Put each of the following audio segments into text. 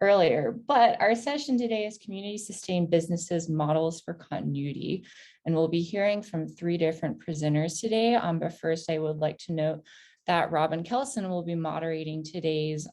earlier. But our session today is Community Sustained Businesses Models for Continuity. And we'll be hearing from 3 different presenters today. But first, I would like to note that Robin Kelson will be moderating today's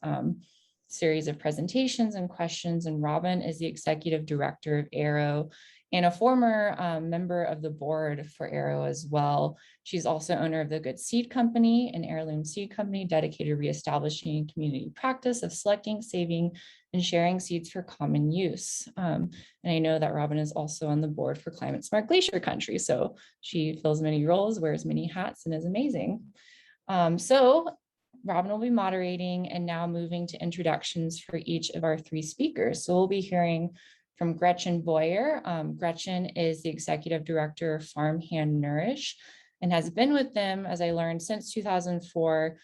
series of presentations and questions. And Robin is the Executive Director of AERO and a former member of the board for AERO as well. She's also owner of the Good Seed Company, an heirloom seed company dedicated to reestablishing community practice of selecting, saving, and sharing seeds for common use. And I know that Robin is also on the board for Climate Smart Glacier Country. So she fills many roles, wears many hats, and is amazing. So Robin will be moderating, and now moving to introductions for each of our 3 speakers. So we'll be hearing from Gretchen Boyer. Gretchen is the Executive Director of Farmhand Nourish and has been with them, as I learned, since 2004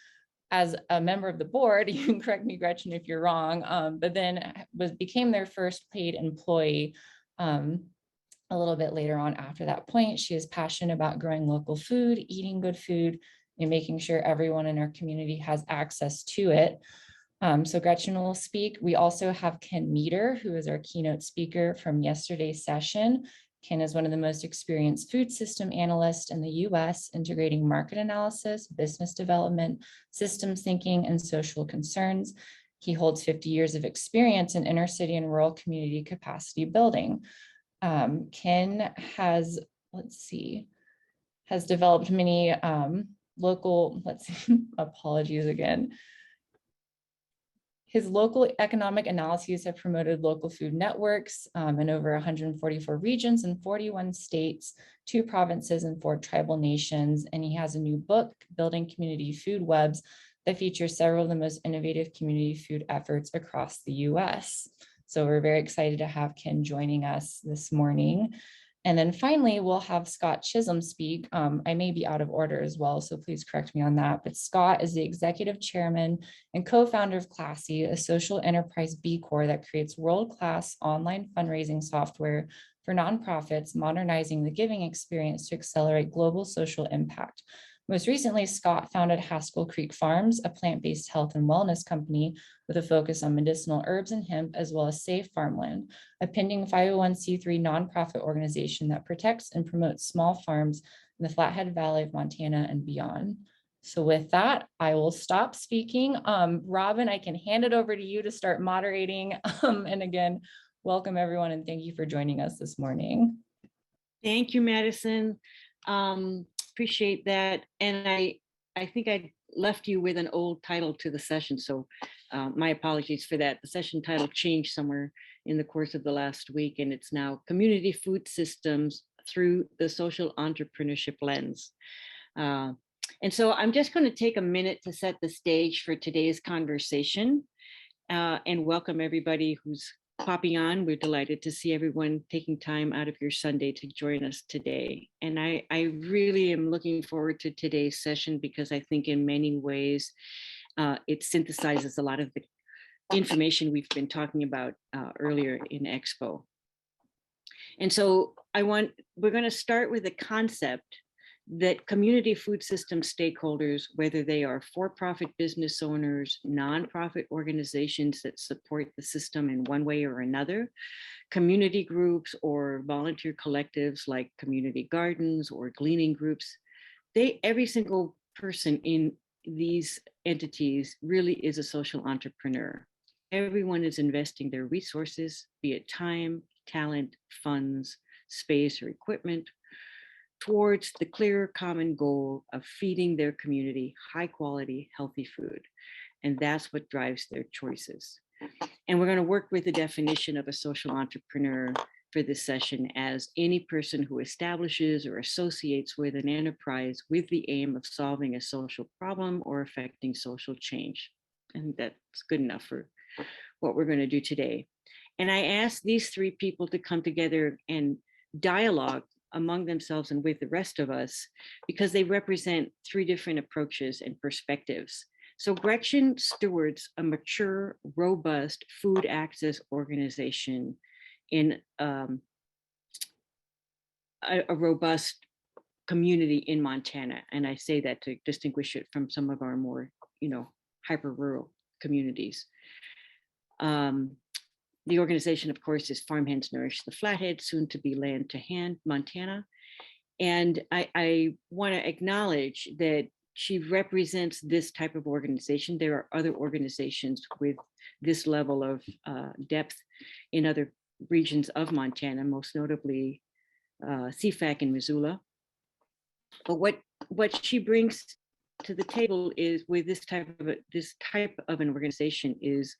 as a member of the board. You can correct me, Gretchen, if you're wrong, but then became their first paid employee a little bit later on after that point. She is passionate about growing local food, eating good food, and making sure everyone in our community has access to it. So Gretchen will speak. We also have Ken Meter, who is our keynote speaker from yesterday's session. Ken is one of the most experienced food system analysts in the US, integrating market analysis, business development, systems thinking, and social concerns. He holds 50 years of experience in inner city and rural community capacity building. Ken has developed many local, apologies again. His local economic analyses have promoted local food networks in over 144 regions in 41 states, 2 provinces, and 4 tribal nations. And he has a new book, Building Community Food Webs, that features several of the most innovative community food efforts across the US. So we're very excited to have Ken joining us this morning. And then finally, we'll have Scot Chisholm speak. I may be out of order as well, so please correct me on that. But Scot is the executive chairman and co-founder of Classy, a social enterprise B-corp that creates world-class online fundraising software for nonprofits, modernizing the giving experience to accelerate global social impact. Most recently, Scot founded Haskell Creek Farms, a plant-based health and wellness company with a focus on medicinal herbs and hemp, as well as Safe Farmland, a pending 501c3 nonprofit organization that protects and promotes small farms in the Flathead Valley of Montana and beyond. So with that, I will stop speaking. Robin, I can hand it over to you to start moderating. And again, welcome everyone, and thank you for joining us this morning. Thank you, Madison. Appreciate that. And I think I left you with an old title to the session, so my apologies for that. The session title changed somewhere in the course of the last week, and it's now Community Food Systems Through the Social Entrepreneurship Lens. And so I'm just going to take a minute to set the stage for today's conversation and welcome everybody who's popping on. We're delighted to see everyone taking time out of your Sunday to join us today. And I really am looking forward to today's session because I think in many ways it synthesizes a lot of the information we've been talking about earlier in Expo. And so we're going to start with the concept that community food system stakeholders, whether they are for-profit business owners, nonprofit organizations that support the system in one way or another, community groups or volunteer collectives like community gardens or gleaning groups, every single person in these entities really is a social entrepreneur. Everyone is investing their resources, be it time, talent, funds, space, or equipment, towards the clear common goal of feeding their community high quality, healthy food. And that's what drives their choices. And we're going to work with the definition of a social entrepreneur for this session as any person who establishes or associates with an enterprise with the aim of solving a social problem or affecting social change. And that's good enough for what we're going to do today. And I asked these 3 people to come together and dialogue among themselves and with the rest of us, because they represent 3 different approaches and perspectives. So Gretchen stewards a mature, robust food access organization in a robust community in Montana. And I say that to distinguish it from some of our more, hyper rural communities. The organization, of course, is Farmhands Nourish the Flathead, soon to be Land to Hand, Montana. And I want to acknowledge that she represents this type of organization. There are other organizations with this level of depth in other regions of Montana, most notably CFAC in Missoula. But what she brings to the table is with this type of an organization is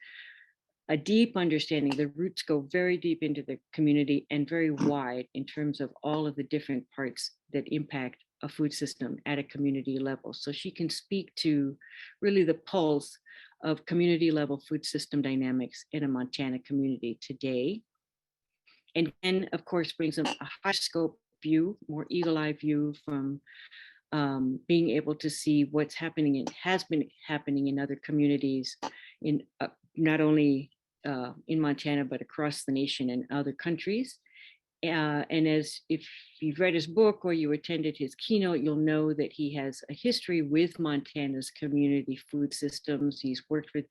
a deep understanding. The roots go very deep into the community and very wide in terms of all of the different parts that impact a food system at a community level. So she can speak to really the pulse of community level food system dynamics in a Montana community today. And then, of course, brings them a high scope view, more eagle-eye view from being able to see what's happening and has been happening in other communities in not only in Montana, but across the nation and other countries. And as if you've read his book or you attended his keynote, you'll know that he has a history with Montana's community food systems. He's worked with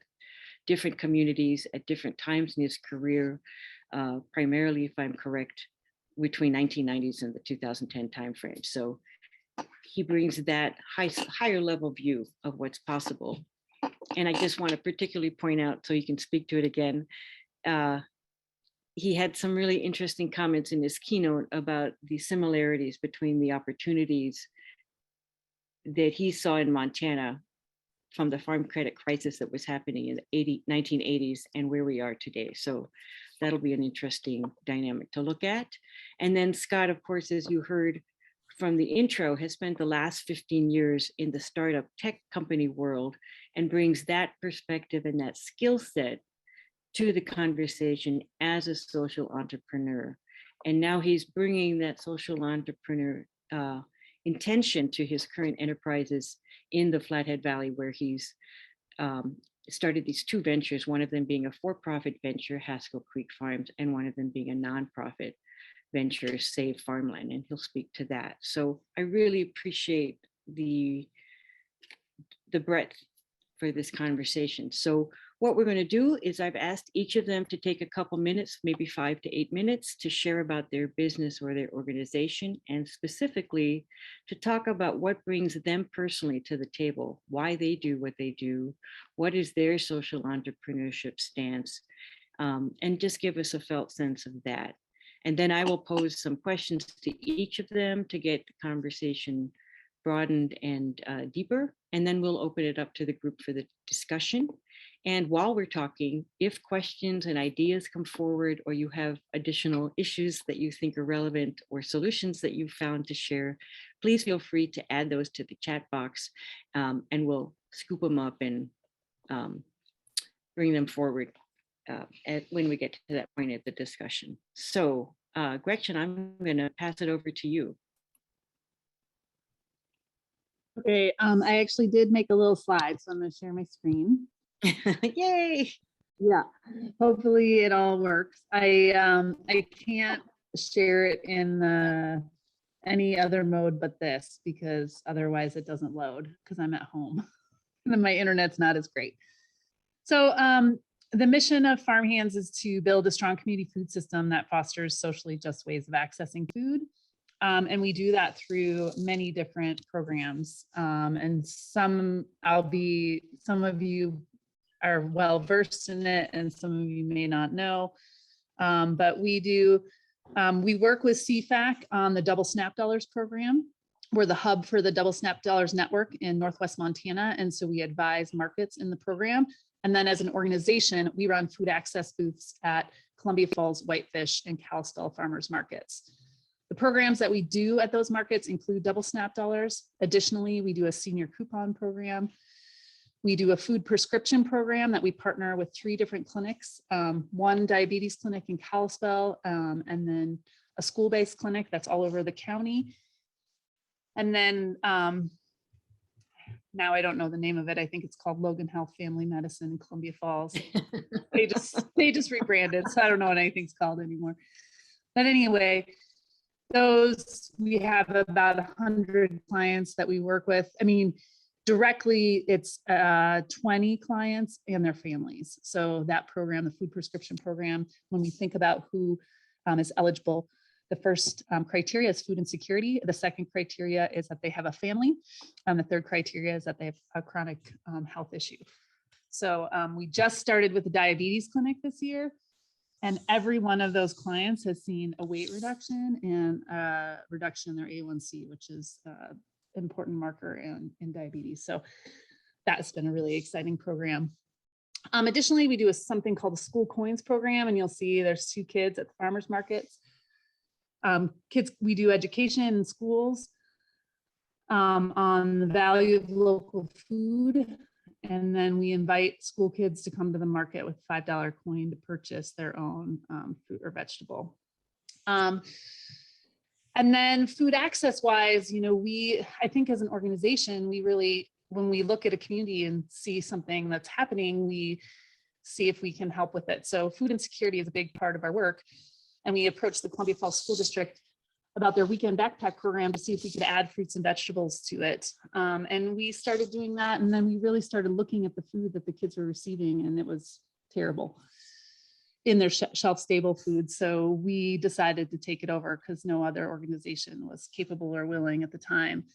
different communities at different times in his career, primarily, if I'm correct, between 1990s and the 2010 timeframe. So he brings that higher level view of what's possible. And I just want to particularly point out, so you can speak to it again, he had some really interesting comments in his keynote about the similarities between the opportunities that he saw in Montana from the farm credit crisis that was happening in the 1980s and where we are today. So that'll be an interesting dynamic to look at. And then Scott, of course, as you heard from the intro, has spent the last 15 years in the startup tech company world and brings that perspective and that skill set to the conversation as a social entrepreneur. And now he's bringing that social entrepreneur intention to his current enterprises in the Flathead Valley, where he's started these two ventures, one of them being a for-profit venture, Haskell Creek Farms, and one of them being a nonprofit venture, Save Farmland, and he'll speak to that. So I really appreciate the breadth for this conversation. So what we're going to do is I've asked each of them to take a couple minutes, maybe 5 to 8 minutes, to share about their business or their organization, and specifically to talk about what brings them personally to the table, why they do what they do, what is their social entrepreneurship stance, and just give us a felt sense of that. And then I will pose some questions to each of them to get the conversation broadened and deeper, and then we'll open it up to the group for the discussion. And while we're talking, if questions and ideas come forward, or you have additional issues that you think are relevant or solutions that you've found to share, please feel free to add those to the chat box, and we'll scoop them up and bring them forward when we get to that point of the discussion. So Gretchen, I'm going to pass it over to you. Okay, I actually did make a little slide, so I'm going to share my screen. Yay! Yeah, hopefully it all works. I can't share it in any other mode but this, because otherwise it doesn't load because I'm at home and my internet's not as great. So the mission of Farmhands is to build a strong community food system that fosters socially just ways of accessing food. And we do that through many different programs. And some of you are well versed in it, and some of you may not know. But we work with CFAC on the Double Snap Dollars program. We're the hub for the Double Snap Dollars network in Northwest Montana. And so we advise markets in the program. And then as an organization, we run food access booths at Columbia Falls, Whitefish, and Kalispell farmers markets. The programs that we do at those markets include Double Snap Dollars. Additionally, we do a senior coupon program. We do a food prescription program that we partner with 3 different clinics, one diabetes clinic in Kalispell, and then a school-based clinic that's all over the county. And then now I don't know the name of it. I think it's called Logan Health Family Medicine in Columbia Falls. They just rebranded, so I don't know what anything's called anymore. But anyway, we have about 100 clients that we work with. I mean, directly, it's 20 clients and their families. So that program, the food prescription program, when we think about who is eligible, the first criteria is food insecurity. The second criteria is that they have a family. And the third criteria is that they have a chronic health issue. So we just started with the diabetes clinic this year. And every one of those clients has seen a weight reduction and a reduction in their A1C, which is an important marker in diabetes. So that's been a really exciting program. Additionally, we do something called the School Coins program, and you'll see there's 2 kids at the farmers markets. Kids, we do education in schools on the value of local food. And then we invite school kids to come to the market with a $5 coin to purchase their own fruit or vegetable. And then food access wise, you know, I think as an organization, we really, when we look at a community and see something that's happening, we see if we can help with it. So food insecurity is a big part of our work. And we approached the Columbia Falls School District about their weekend backpack program to see if we could add fruits and vegetables to it. And we started doing that. And then we really started looking at the food that the kids were receiving, and it was terrible in their shelf stable food. So we decided to take it over because no other organization was capable or willing at the time.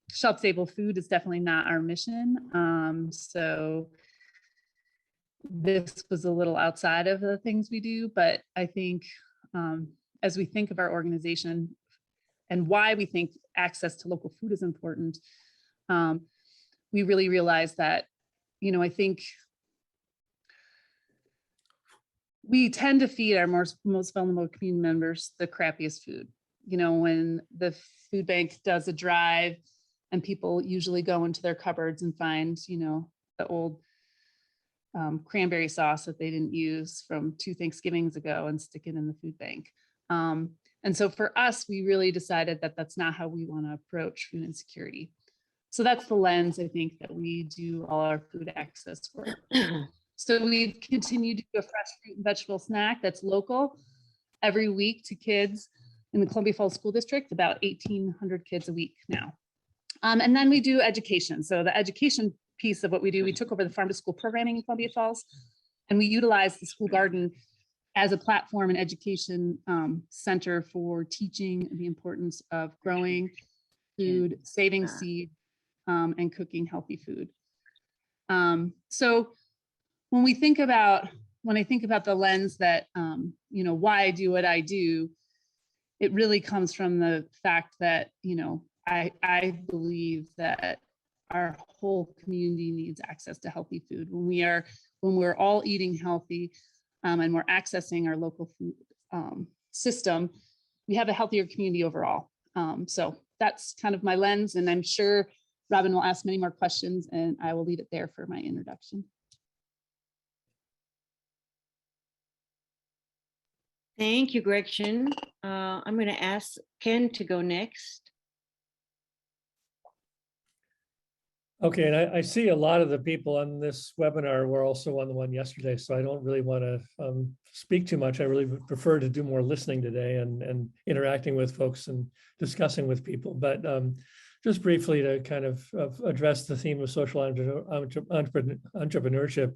Shelf stable food is definitely not our mission. So this was a little outside of the things we do, but I think as we think of our organization and why we think access to local food is important, we really realize that, you know, I think we tend to feed our most vulnerable community members the crappiest food. You know, when the food bank does a drive and people usually go into their cupboards and find, you know, the old cranberry sauce that they didn't use from 2 Thanksgivings ago and stick it in the food bank. And so for us, we really decided that that's not how we want to approach food insecurity. So that's the lens, I think, that we do all our food access work. So we've continued to do a fresh fruit and vegetable snack that's local every week to kids in the Columbia Falls School District, about 1,800 kids a week now. And then we do education. So the education piece of what we do, we took over the farm to school programming in Columbia Falls, and we utilized the school garden as a platform and education center for teaching the importance of growing food, saving seed, and cooking healthy food. So when I think about the lens that, you know, why I do what I do, it really comes from the fact that, you know, I believe that our whole community needs access to healthy food. When we're all eating healthy and we're accessing our local food system, we have a healthier community overall. So that's kind of my lens, and I'm sure Robin will ask many more questions, and I will leave it there for my introduction. Thank you, Gretchen. I'm going to ask Ken to go next. Okay, and I see a lot of the people on this webinar were also on the one yesterday, so I don't really want to speak too much. I really would prefer to do more listening today and interacting with folks and discussing with people. But just briefly to kind of address the theme of social entrepreneurship.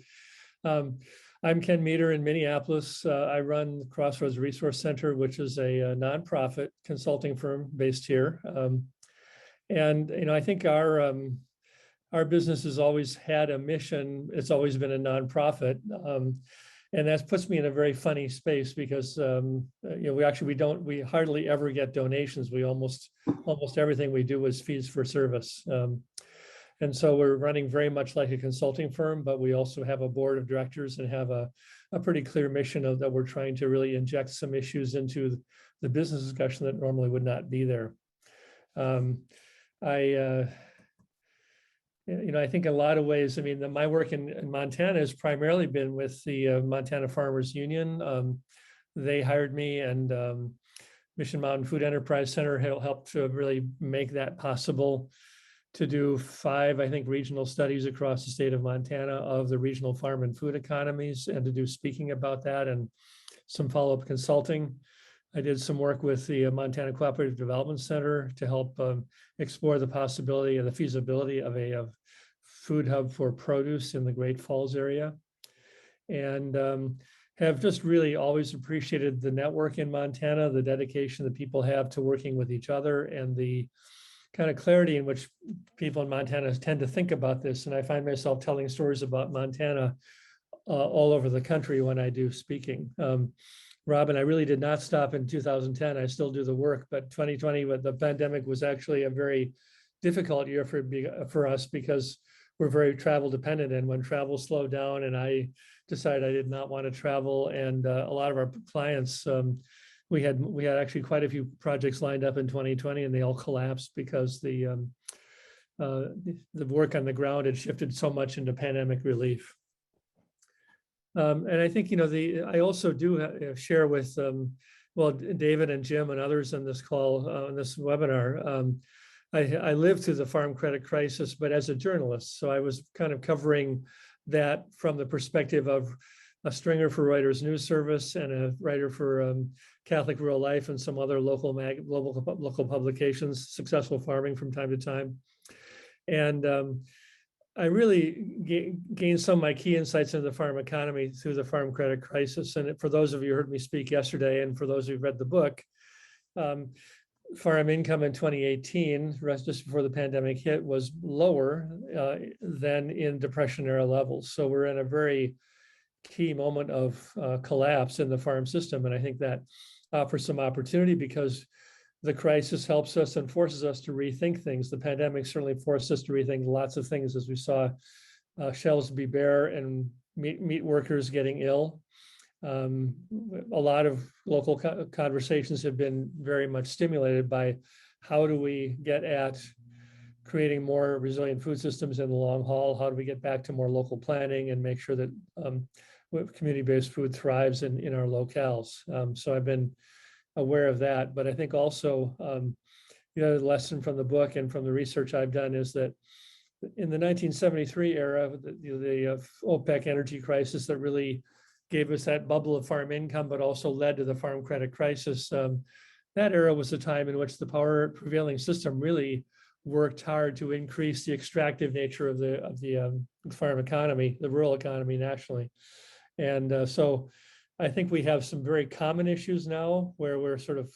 I'm Ken Meter in Minneapolis. I run the Crossroads Resource Center, which is a nonprofit consulting firm based here. And you know, I think our business has always had a mission. It's always been a nonprofit. And that puts me in a very funny space because you know, we hardly ever get donations. We almost everything we do is fees for service. And so we're running very much like a consulting firm, but we also have a board of directors and have a pretty clear mission of that we're trying to really inject some issues into the business discussion that normally would not be there. You know, I think in a lot of ways, I mean, my work in Montana has primarily been with the Montana Farmers Union. They hired me, and Mission Mountain Food Enterprise Center helped to really make that possible, to do 5, I think, regional studies across the state of Montana of the regional farm and food economies, and to do speaking about that and some follow-up consulting. I did some work with the Montana Cooperative Development Center to help explore the possibility and the feasibility of a food hub for produce in the Great Falls area. And have just really always appreciated the network in Montana, the dedication that people have to working with each other, and the kind of clarity in which people in Montana tend to think about this. And I find myself telling stories about Montana all over the country when I do speaking. Robin, I really did not stop in 2010. I still do the work, but 2020 with the pandemic was actually a very difficult year for us because we're very travel dependent. And when travel slowed down and I decided I did not want to travel, and a lot of our clients, we had actually quite a few projects lined up in 2020 and they all collapsed because the work on the ground had shifted so much into pandemic relief. And I think, I also do share with, well, David and Jim and others on this call, on this webinar. I lived through the farm credit crisis, but as a journalist. So I was kind of covering that from the perspective of a stringer for Reuters News Service and a writer for Catholic Rural Life and some other local publications, Successful Farming from time to time. And I really gained some of my key insights into the farm economy through the farm credit crisis. And for those of you who heard me speak yesterday, and for those who've read the book, farm income in 2018, just before the pandemic hit, was lower than in Depression era levels. So we're in a very key moment of collapse in the farm system. And I think that offers some opportunity because the crisis helps us and forces us to rethink things. The pandemic certainly forced us to rethink lots of things as we saw shelves be bare and meat workers getting ill. A lot of local conversations have been very much stimulated by how do we get at creating more resilient food systems in the long haul? How do we get back to more local planning and make sure that community-based food thrives in our locales? So I've been aware of that, but I think also the other lesson from the book and from the research I've done is that in the 1973 era, the OPEC energy crisis that really gave us that bubble of farm income, but also led to the farm credit crisis. That era was a time in which the prevailing system really worked hard to increase the extractive nature of the farm economy, the rural economy nationally. And so I think we have some very common issues now where we're sort of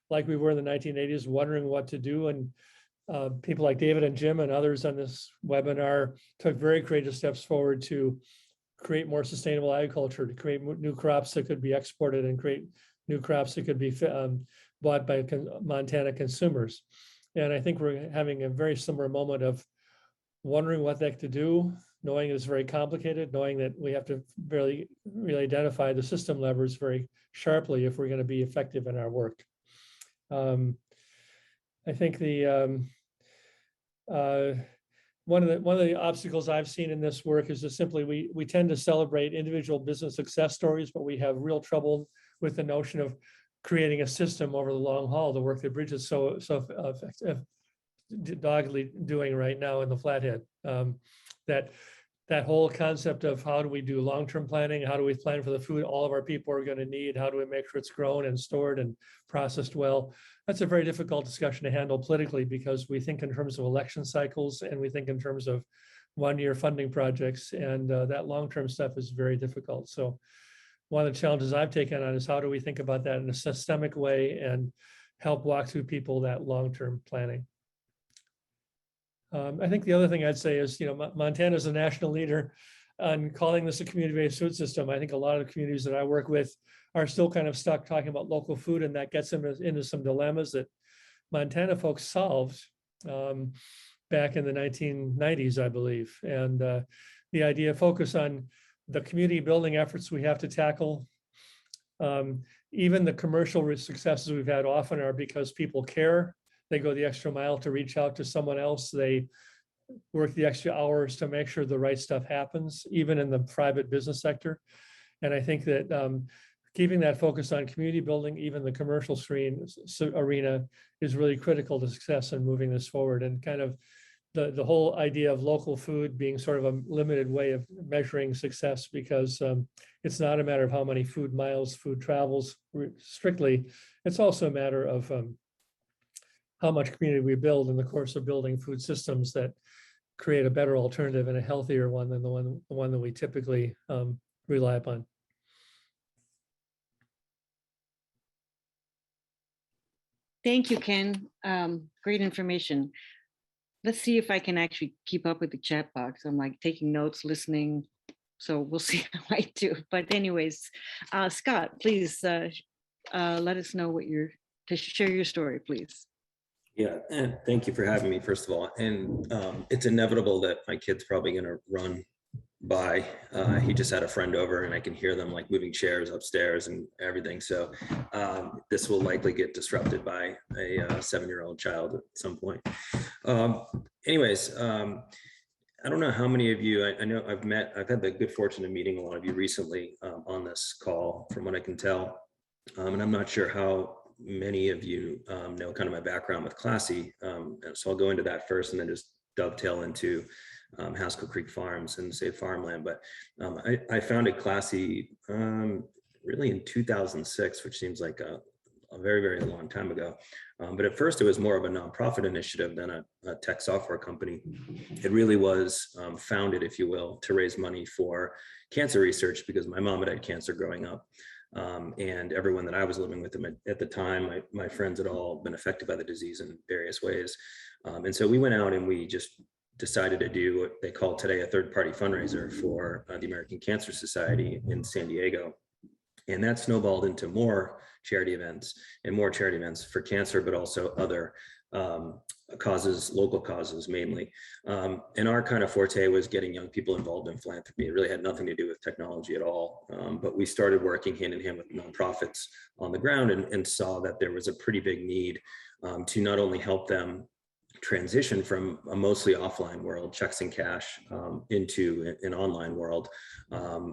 like we were in the 1980s, wondering what to do. And people like David and Jim and others on this webinar took very courageous steps forward to create more sustainable agriculture, to create new crops that could be exported and create new crops that could be bought by Montana consumers. And I think we're having a very similar moment of wondering what the heck to do, knowing it's very complicated, knowing that we have to really identify the system levers very sharply if we're going to be effective in our work. I think one of the obstacles I've seen in this work is just simply we tend to celebrate individual business success stories, but we have real trouble with the notion of creating a system over the long haul, the work that Bridget is so doggedly doing right now in the Flathead. That whole concept of how do we do long-term planning, how do we plan for the food all of our people are going to need, how do we make sure it's grown and stored and processed well. That's a very difficult discussion to handle politically because we think in terms of election cycles and we think in terms of one-year funding projects, and that long-term stuff is very difficult. So one of the challenges I've taken on is how do we think about that in a systemic way and help walk through people that long-term planning. I think the other thing I'd say is, Montana is a national leader on calling this a community-based food system. I think a lot of the communities that I work with are still kind of stuck talking about local food, and that gets them into some dilemmas that Montana folks solved back in the 1990s, I believe. And the idea of focus on the community building efforts we have to tackle. Even the commercial successes we've had often are because people care. They go the extra mile to reach out to someone else. They work the extra hours to make sure the right stuff happens, even in the private business sector. And I think that keeping that focus on community building, even the commercial arena, is really critical to success in moving this forward. And kind of the whole idea of local food being sort of a limited way of measuring success, because it's not a matter of how many food miles food travels strictly. It's also a matter of how much community we build in the course of building food systems that create a better alternative and a healthier one than the one that we typically rely upon. Thank you, Ken. Great information. Let's see if I can actually keep up with the chat box. I'm like taking notes, listening. So we'll see how I do. But anyways, Scott, please let us know what share your story, please. Yeah, and thank you for having me, first of all. And it's inevitable that my kid's probably going to run by. He just had a friend over, and I can hear them like moving chairs upstairs and everything. So this will likely get disrupted by a 7-year-old child at some point. Anyways, I don't know how many of you, I know I've had the good fortune of meeting a lot of you recently on this call, from what I can tell. And I'm not sure how many of you know kind of my background with Classy. So I'll go into that first and then just dovetail into Haskell Creek Farms and Save Farmland. But I founded Classy really in 2006, which seems like a very, very long time ago. But at first it was more of a nonprofit initiative than a tech software company. It really was founded, if you will, to raise money for cancer research, because my mom had cancer growing up. And everyone that I was living with at the time, my friends had all been affected by the disease in various ways. And so we went out and we just decided to do what they call today a third-party fundraiser for the American Cancer Society in San Diego. And that snowballed into more charity events and more charity events for cancer, but also other causes, local causes mainly. And our kind of forte was getting young people involved in philanthropy. It really had nothing to do with technology at all. But we started working hand in hand with nonprofits on the ground and saw that there was a pretty big need to not only help them transition from a mostly offline world, checks and cash, into an online world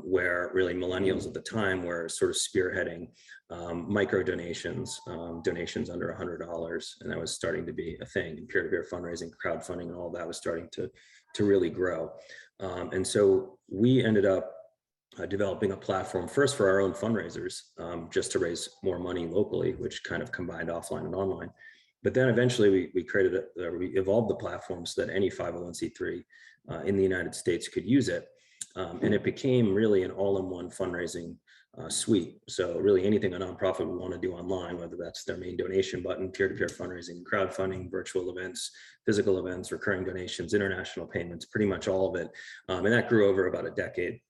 where really millennials at the time were sort of spearheading micro donations, donations under $100, and that was starting to be a thing. And peer-to-peer fundraising, crowdfunding, and all that was starting to really grow. And so we ended up developing a platform first for our own fundraisers, just to raise more money locally, which kind of combined offline and online. But then eventually we evolved the platform so that any 501c3 in the United States could use it. And it became really an all-in-one fundraising suite. So really anything a nonprofit would want to do online, whether that's their main donation button, peer-to-peer fundraising, crowdfunding, virtual events, physical events, recurring donations, international payments, pretty much all of it. And that grew over about a decade.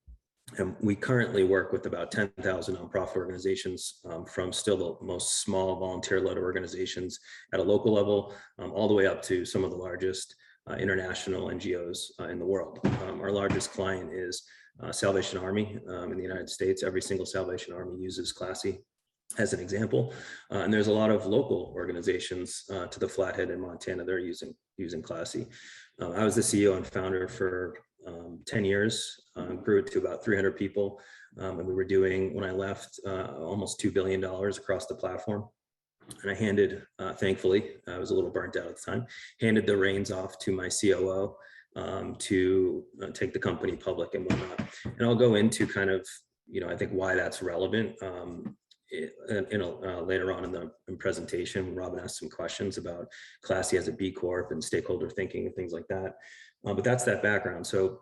And we currently work with about 10,000 nonprofit organizations, from still the most small volunteer-led organizations at a local level, all the way up to some of the largest international NGOs in the world. Our largest client is Salvation Army in the United States. Every single Salvation Army uses Classy as an example. And there's a lot of local organizations to the Flathead in Montana. They're using Classy. I was the CEO and founder for 10 years, grew it to about 300 people. And we were doing, when I left, almost $2 billion across the platform. And I handed, thankfully, I was a little burnt out at the time, handed the reins off to my COO to take the company public and whatnot. And I'll go into kind of, I think why that's relevant later on in the presentation. Robin asked some questions about Classy as a B-corp and stakeholder thinking and things like that. But that's that background. So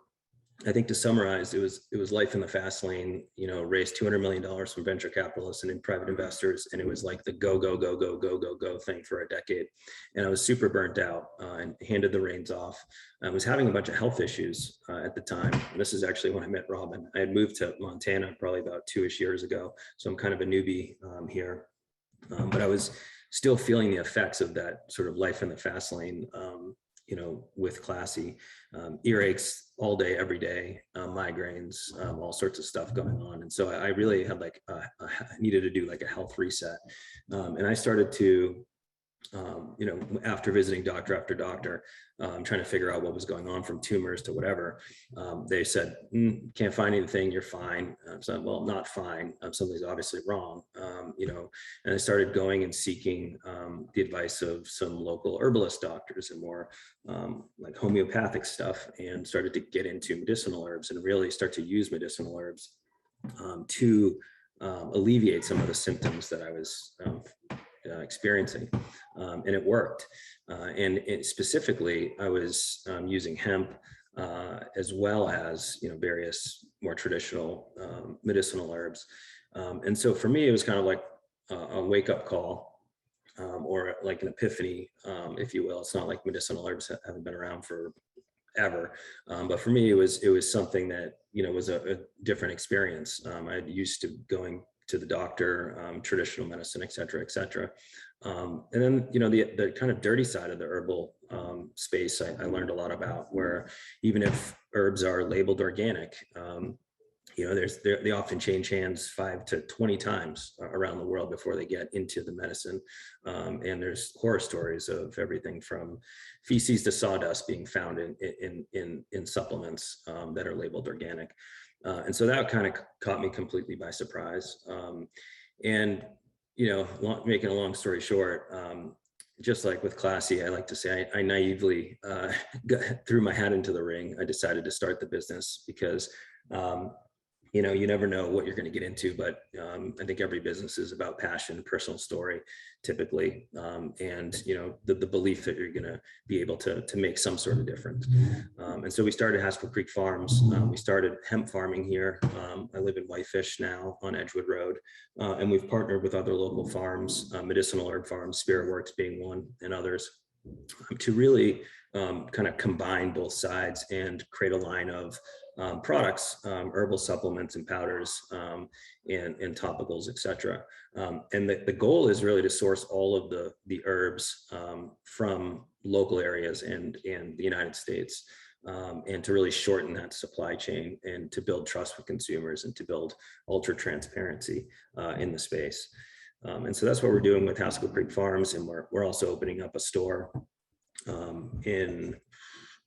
I think to summarize, it was life in the fast lane, raised $200 million from venture capitalists and private investors. And it was like the go thing for a decade. And I was super burnt out and handed the reins off. I was having a bunch of health issues at the time. And this is actually when I met Robin. I had moved to Montana probably about 2-ish years ago. So I'm kind of a newbie here. But I was still feeling the effects of that sort of life in the fast lane, with Classy, earaches all day, every day, migraines, all sorts of stuff going on. And so I really had needed to do like a health reset. And I started to you know, after visiting doctor after doctor, trying to figure out what was going on from tumors to whatever, they said, can't find anything, you're fine. So, well, not fine. Something's obviously wrong, you know, and I started going and seeking the advice of some local herbalist doctors and more like homeopathic stuff, and started to get into medicinal herbs and really start to use medicinal herbs to alleviate some of the symptoms that I was experiencing, and it worked. Specifically, I was using hemp as well as, you know, various more traditional medicinal herbs. And so for me, it was kind of like a wake-up call, or like an epiphany, if you will. It's not like medicinal herbs haven't been around forever, but for me, it was something that, you know, was a different experience. I'm used to going to the doctor, traditional medicine, et cetera, et cetera. And then, you know, the kind of dirty side of the herbal space, I learned a lot about, where even if herbs are labeled organic, you know, they often change hands 5 to 20 times around the world before they get into the medicine. And there's horror stories of everything from feces to sawdust being found in supplements that are labeled organic. And so that kind of caught me completely by surprise. And, you know, making a long story short, just like with Classy, I like to say I naively threw my hat into the ring. I decided to start the business because, you know, you never know what you're going to get into, but I think every business is about passion, personal story, typically, and, you know, the belief that you're going to be able to make some sort of difference. And so we started Haskell Creek Farms. We started hemp farming here. I live in Whitefish now on Edgewood Road, and we've partnered with other local farms, medicinal herb farms, Spirit Works being one, and others, to really kind of combine both sides and create a line of products, herbal supplements and powders, and topicals, etc. And the goal is really to source all of the herbs from local areas and the United States, and to really shorten that supply chain and to build trust with consumers and to build ultra transparency in the space. And so that's what we're doing with Haskell Creek Farms, and we're also opening up a store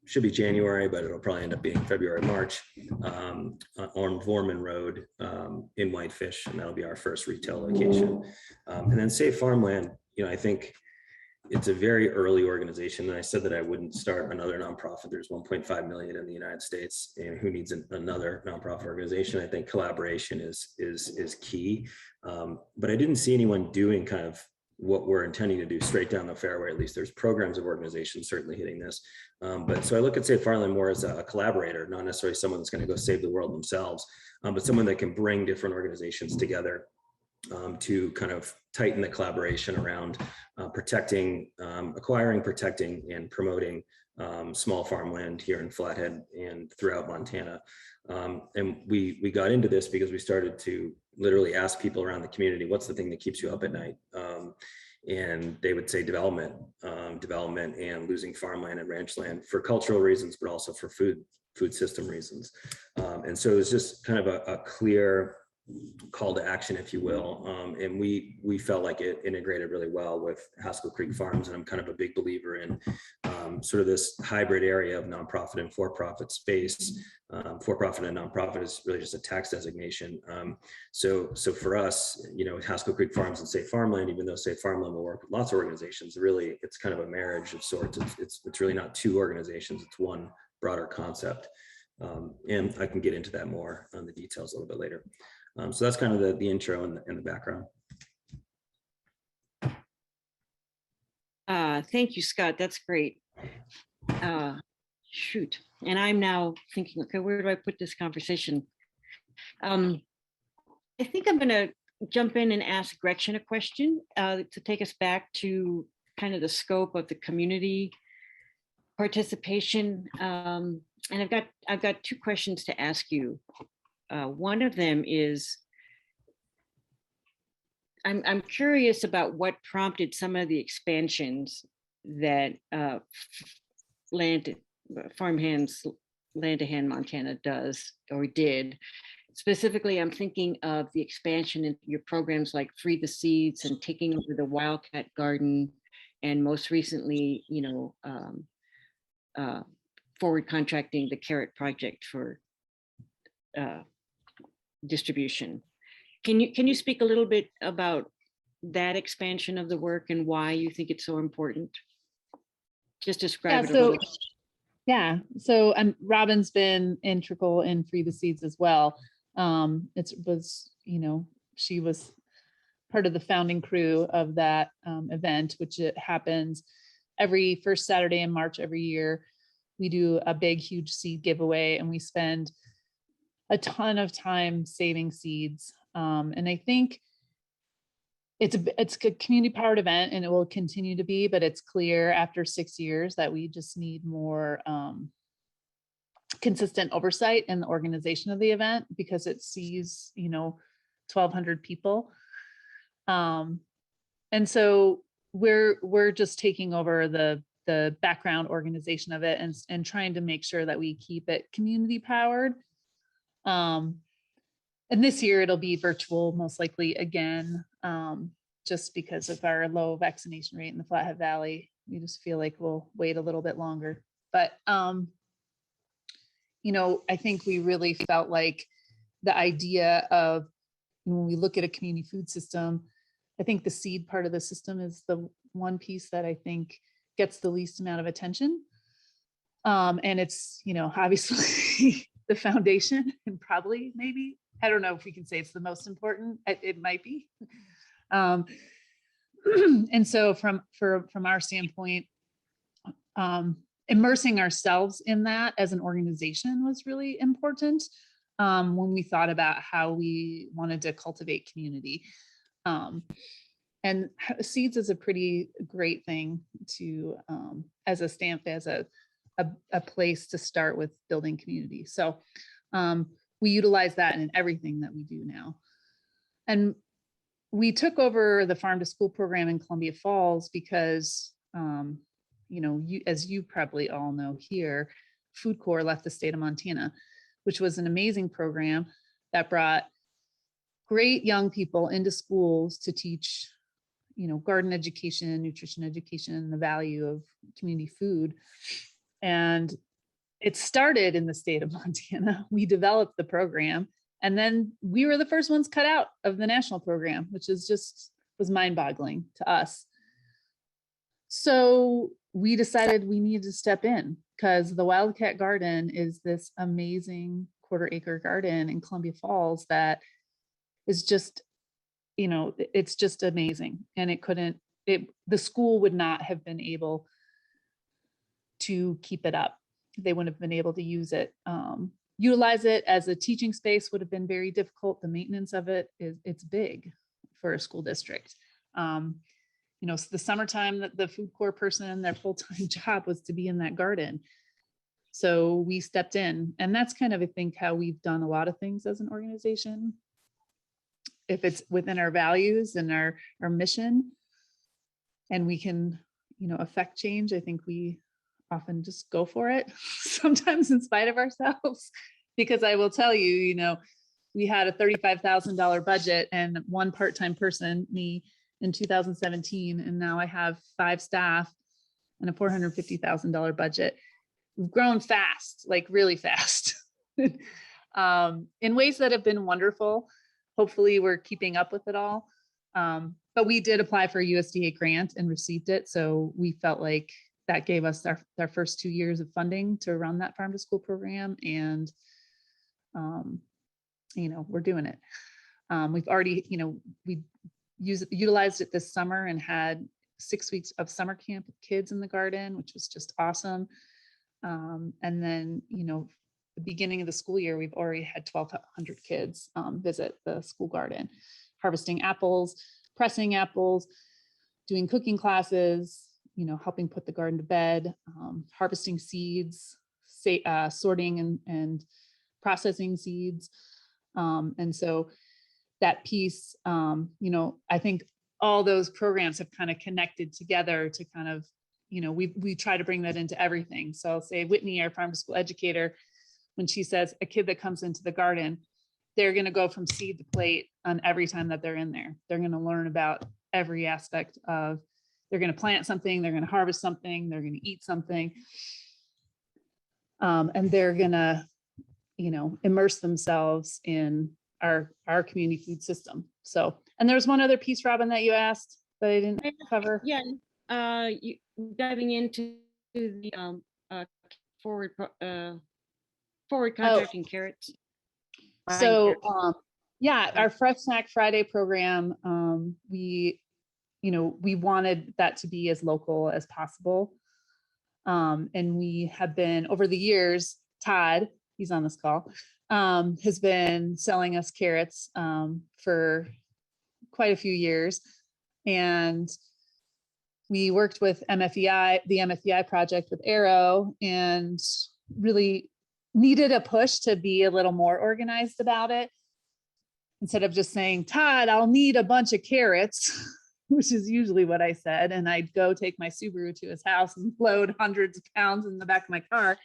should be January, but it'll probably end up being February, March, on Vorman Road in Whitefish, and that'll be our first retail location. And then Safe Farmland, you know, I think it's a very early organization. And I said that I wouldn't start another nonprofit. There's 1.5 million in the United States, and who needs another nonprofit organization? I think collaboration is key. But I didn't see anyone doing kind of what we're intending to do straight down the fairway. At least there's programs of organizations certainly hitting this. But so I look at Safe Farmland more as a collaborator, not necessarily someone that's going to go save the world themselves, but someone that can bring different organizations together to kind of tighten the collaboration around protecting, acquiring, protecting, and promoting small farmland here in Flathead and throughout Montana. And we got into this because we started to literally ask people around the community, what's the thing that keeps you up at night? And they would say development and losing farmland and ranch land for cultural reasons, but also for food system reasons. And so it was just kind of a clear call to action, if you will. And we felt like it integrated really well with Haskell Creek Farms. And I'm kind of a big believer in sort of this hybrid area of nonprofit and for-profit space. For-profit and nonprofit is really just a tax designation. So for us, you know, Haskell Creek Farms and Safe Farmland, even though Safe Farmland will work with lots of organizations, really it's kind of a marriage of sorts. It's really not two organizations, it's one broader concept. And I can get into that more on the details a little bit later. So that's kind of the intro and the background. Thank you, Scott. That's great. Shoot. And I'm now thinking, okay, where do I put this conversation? I think I'm going to jump in and ask Gretchen a question to take us back to kind of the scope of the community participation. And I've got two questions to ask you. One of them is, I'm curious about what prompted some of the expansions that Farmhands Land to Hand Montana does or did. Specifically, I'm thinking of the expansion in your programs like Free the Seeds and taking over the Wildcat Garden and most recently, forward contracting the Carrot project for distribution. Can you speak a little bit about that expansion of the work and why you think it's so important? Just describe it a little. So Robin's been integral in Free the Seeds as well. She was part of the founding crew of that event, which it happens every first Saturday in March every year. We do a big, huge seed giveaway, and we spend a ton of time saving seeds. And I think it's a community powered event, and it will continue to be, but it's clear after 6 years that we just need more consistent oversight in the organization of the event, because it sees 1,200 people. And so we're just taking over the background organization of it and trying to make sure that we keep it community powered. And this year it'll be virtual, most likely again, just because of our low vaccination rate in the Flathead Valley. We just feel like we'll wait a little bit longer. But, I think we really felt like the idea of, when we look at a community food system, I think the seed part of the system is the one piece that I think gets the least amount of attention. And it's, obviously the foundation, and probably maybe, I don't know if we can say it's the most important, it might be. And so from our standpoint, immersing ourselves in that as an organization was really important when we thought about how we wanted to cultivate community. And seeds is a pretty great thing to, as a place to start with building community. So we utilize that in everything that we do now. And we took over the farm to school program in Columbia Falls because, as you probably all know here, Food Corps left the state of Montana, which was an amazing program that brought great young people into schools to teach, garden education, nutrition education, the value of community food. And it started in the state of Montana. We developed the program, and then we were the first ones cut out of the national program, which was mind-boggling to us. So we decided we needed to step in, because the Wildcat Garden is this amazing 1/4 acre garden in Columbia Falls that is just, it's just amazing. And the school would not have been able to keep it up. They wouldn't have been able to use it. Utilize it as a teaching space would have been very difficult. The maintenance of it's big for a school district. So the summertime, that the Food Corps person, their full-time job was to be in that garden. So we stepped in, and that's kind of, I think, how we've done a lot of things as an organization. If it's within our values and our mission, and we can, affect change, I think we often just go for it, sometimes in spite of ourselves. Because I will tell you, we had a $35,000 budget and one part-time person, me, in 2017, and now I have 5 staff and a $450,000 budget. We've grown fast, like really fast, in ways that have been wonderful. Hopefully we're keeping up with it all. But we did apply for a USDA grant and received it. So we felt like that gave us our first 2 years of funding to run that farm to school program. And, we're doing it. We've already, we utilized it this summer and had 6 weeks of summer camp with kids in the garden, which was just awesome. And then, the beginning of the school year, we've already had 1,200 kids visit the school garden, harvesting apples, pressing apples, doing cooking classes, helping put the garden to bed, harvesting seeds, sorting and processing seeds. And so that piece, I think all those programs have kind of connected together to kind of, we try to bring that into everything. So I'll say Whitney, our farm to school educator, when she says a kid that comes into the garden, they're going to go from seed to plate on every time that they're in there. They're going to learn about every aspect of they're going to plant something, they're going to harvest something, they're going to eat something. And they're going to, you know, immerse themselves in our community food system. So, and there's one other piece, Robin, that you asked that I didn't cover. Yeah, you diving into the forward contracting carrots. So, yeah, our Fresh Snack Friday program, we wanted that to be as local as possible. And we have been, over the years, Todd, he's on this call, has been selling us carrots for quite a few years. And we worked with MFEI, the MFEI project with AERO, and really needed a push to be a little more organized about it. Instead of just saying, Todd, I'll need a bunch of carrots, which is usually what I said. And I'd go take my Subaru to his house and load hundreds of pounds in the back of my car.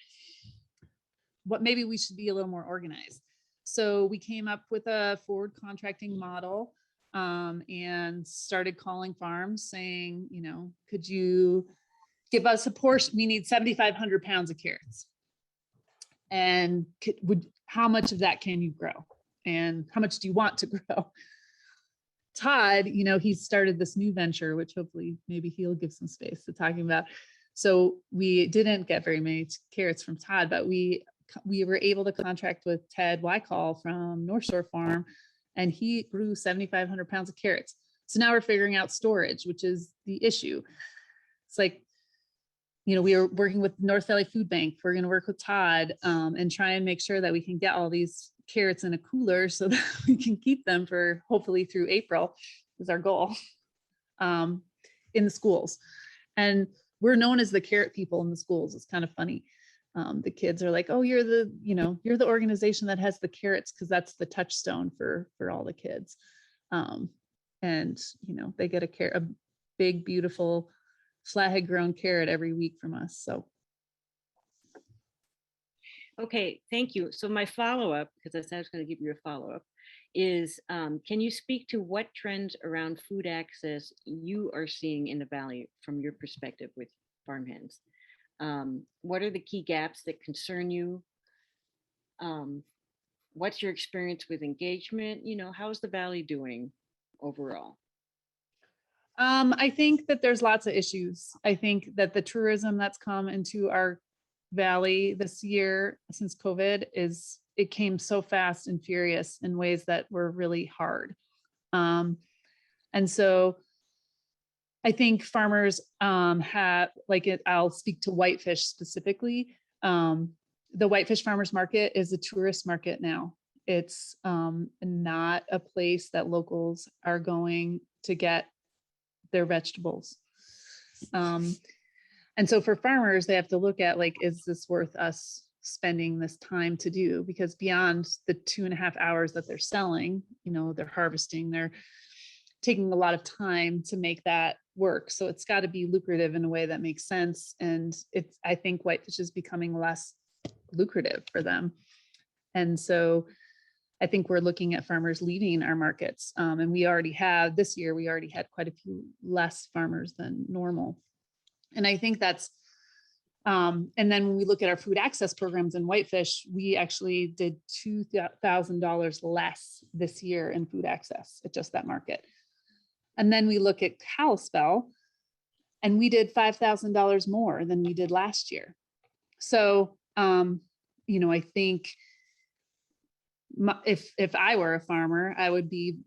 But maybe we should be a little more organized. So we came up with a forward contracting model and started calling farms saying, you know, could you give us a portion? We need 7,500 pounds of carrots. And how much of that can you grow? And how much do you want to grow? Todd, you know, he started this new venture, which hopefully maybe he'll give some space to talking about. So we didn't get very many carrots from Todd, but we were able to contract with Ted Wycall from North Shore Farm, and he grew 7,500 pounds of carrots. So now we're figuring out storage, which is the issue. It's like, you know, we are working with North Valley Food Bank. We're going to work with Todd and try and make sure that we can get all these carrots in a cooler so that we can keep them for hopefully through April is our goal in the schools. And we're known as the carrot people in the schools. It's kind of funny. The kids are like, oh, you're the organization that has the carrots, because that's the touchstone for all the kids. And, you know, they get a big, beautiful flathead grown carrot every week from us. So. Okay, thank you. So my follow-up, because I said I was going to give you a follow-up, is can you speak to what trends around food access you are seeing in the Valley from your perspective with farmhands? What are the key gaps that concern you? What's your experience with engagement? You know, how's the Valley doing overall? I think that there's lots of issues. I think that the tourism that's come into our Valley this year since COVID it came so fast and furious in ways that were really hard. And so I think farmers I'll speak to whitefish specifically. The whitefish farmers market is a tourist market now. It's not a place that locals are going to get their vegetables. And so for farmers, they have to look at, like, is this worth us spending this time to do? Because beyond the 2.5 hours that they're selling, you know, they're harvesting, they're taking a lot of time to make that work. So it's got to be lucrative in a way that makes sense. And I think whitefish is becoming less lucrative for them. And so I think we're looking at farmers leaving our markets. And this year, we already had quite a few less farmers than normal. And I think that's, and then when we look at our food access programs in whitefish, we actually did $2,000 less this year in food access at just that market. And then we look at Kalispell, and we did $5,000 more than we did last year. So, you know, I think if I were a farmer, I would be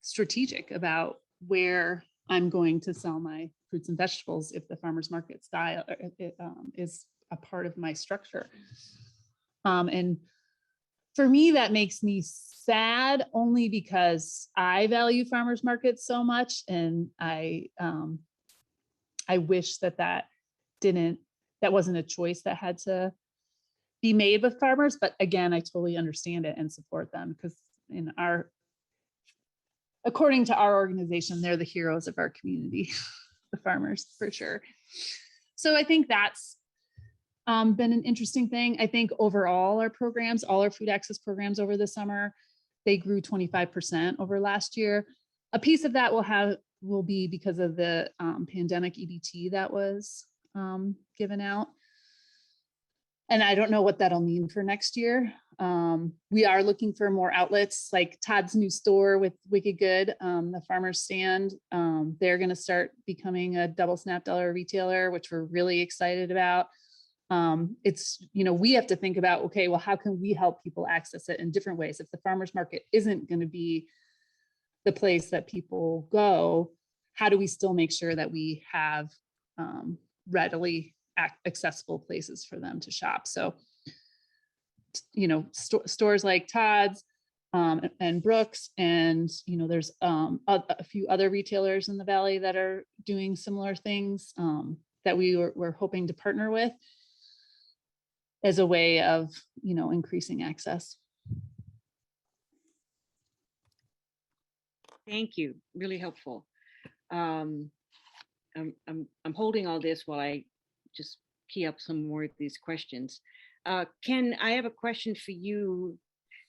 strategic about where I'm going to sell my fruits and vegetables if the farmers market style is a part of my structure. And for me, that makes me sad only because I value farmers markets so much. And I wish that wasn't a choice that had to be made with farmers. But again, I totally understand it and support them, because according to our organization, they're the heroes of our community, the farmers, for sure. So I think that's been an interesting thing. I think overall our programs, all our food access programs over the summer, they grew 25% over last year. A piece of that will have will be because of the pandemic EBT that was given out. And I don't know what that'll mean for next year. We are looking for more outlets, like Todd's new store with Wicked Good, the farmer's stand. They're going to start becoming a double snap dollar retailer, which we're really excited about. It's, you know, we have to think about, okay, well, how can we help people access it in different ways? If the farmer's market isn't going to be the place that people go, how do we still make sure that we have readily accessible places for them to shop? So, you know, stores like Todd's and Brooks, and, you know, there's a few other retailers in the Valley that are doing similar things that we're hoping to partner with as a way of, you know, increasing access. Thank you, really helpful. I'm holding all this while I just key up some more of these questions. Ken, I have a question for you,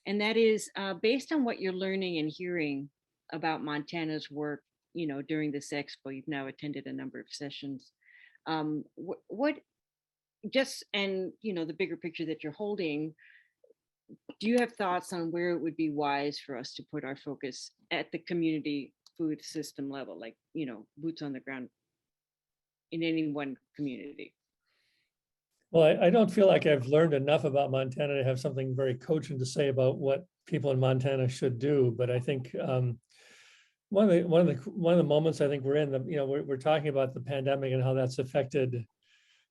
and that is based on what you're learning and hearing about Montana's work, you know, during this expo. You've now attended a number of sessions. What just, and you know, the bigger picture that you're holding, do you have thoughts on where it would be wise for us to put our focus at the community food system level, like, you know, boots on the ground in any one community? Well, I don't feel like I've learned enough about Montana to have something very cogent to say about what people in Montana should do. But I think one of the moments I think we're in, you know, we're talking about the pandemic and how that's affected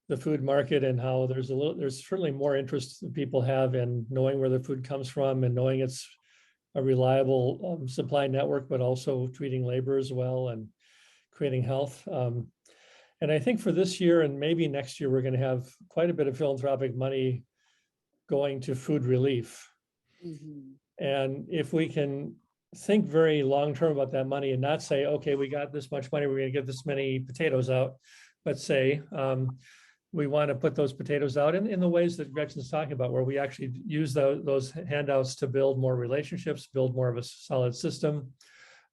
the food market, and how there's certainly more interest that people have in knowing where the food comes from and knowing it's a reliable supply network, but also treating labor as well and creating health. And I think for this year and maybe next year, we're going to have quite a bit of philanthropic money going to food relief. Mm-hmm. And if we can think very long-term about that money and not say, okay, we got this much money, we're going to get this many potatoes out, but say, we want to put those potatoes out in the ways that Gretchen's talking about, where we actually use those handouts to build more relationships, build more of a solid system,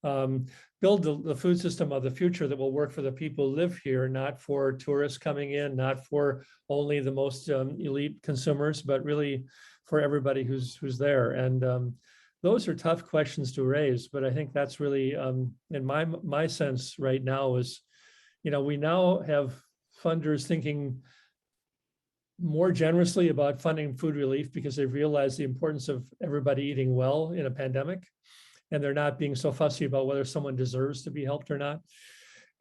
build the food system of the future that will work for the people who live here, not for tourists coming in, not for only the most elite consumers, but really for everybody who's there. And those are tough questions to raise, but I think that's really, in my sense right now is, you know, we now have funders thinking more generously about funding food relief because they've realized the importance of everybody eating well in a pandemic, and they're not being so fussy about whether someone deserves to be helped or not.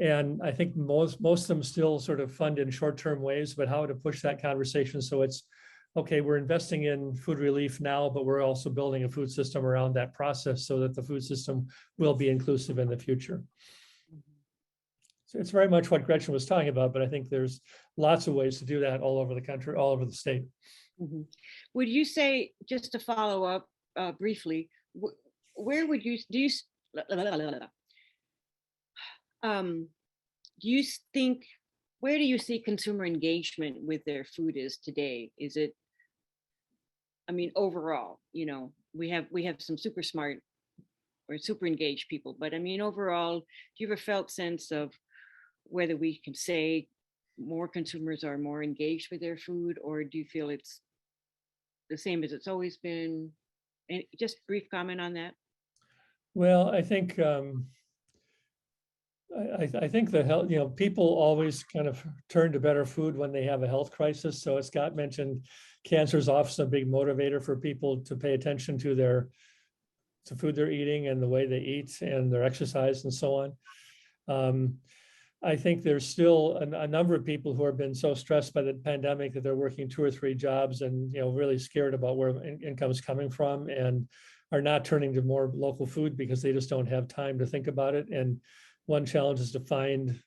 And I think most of them still sort of fund in short-term ways, but how to push that conversation so it's, okay, we're investing in food relief now, but we're also building a food system around that process so that the food system will be inclusive in the future. So it's very much what Gretchen was talking about, but I think there's lots of ways to do that all over the country, all over the state. Mm-hmm. Say, just to follow up briefly, where would you think, where do you see consumer engagement with their food is today? Is it, I mean, overall, you know, we have some super smart or super engaged people, but I mean, overall, do you have a felt sense of whether we can say more consumers are more engaged with their food, or do you feel it's the same as it's always been? And just brief comment on that. Well, I think I think the health, you know, people always kind of turn to better food when they have a health crisis. So as Scott mentioned, cancer is often a big motivator for people to pay attention to food they're eating and the way they eat and their exercise and so on. I think there's still a number of people who have been so stressed by the pandemic that they're working 2 or 3 jobs and, you know, really scared about where income is coming from and are not turning to more local food because they just don't have time to think about it. And one challenge is to find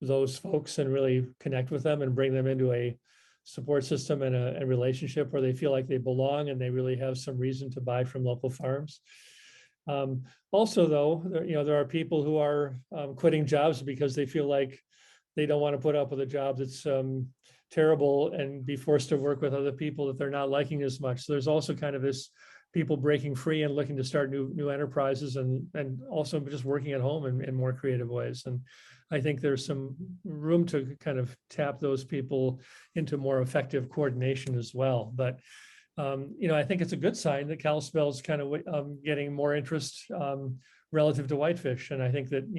those folks and really connect with them and bring them into a support system and a relationship where they feel like they belong and they really have some reason to buy from local farms. Also, though, there are people who are quitting jobs because they feel like they don't want to put up with a job that's terrible and be forced to work with other people that they're not liking as much. So there's also kind of this people breaking free and looking to start new enterprises, and also just working at home in more creative ways. And I think there's some room to kind of tap those people into more effective coordination as well. But I think it's a good sign that Kalispell's kind of getting more interest relative to whitefish. And I think that,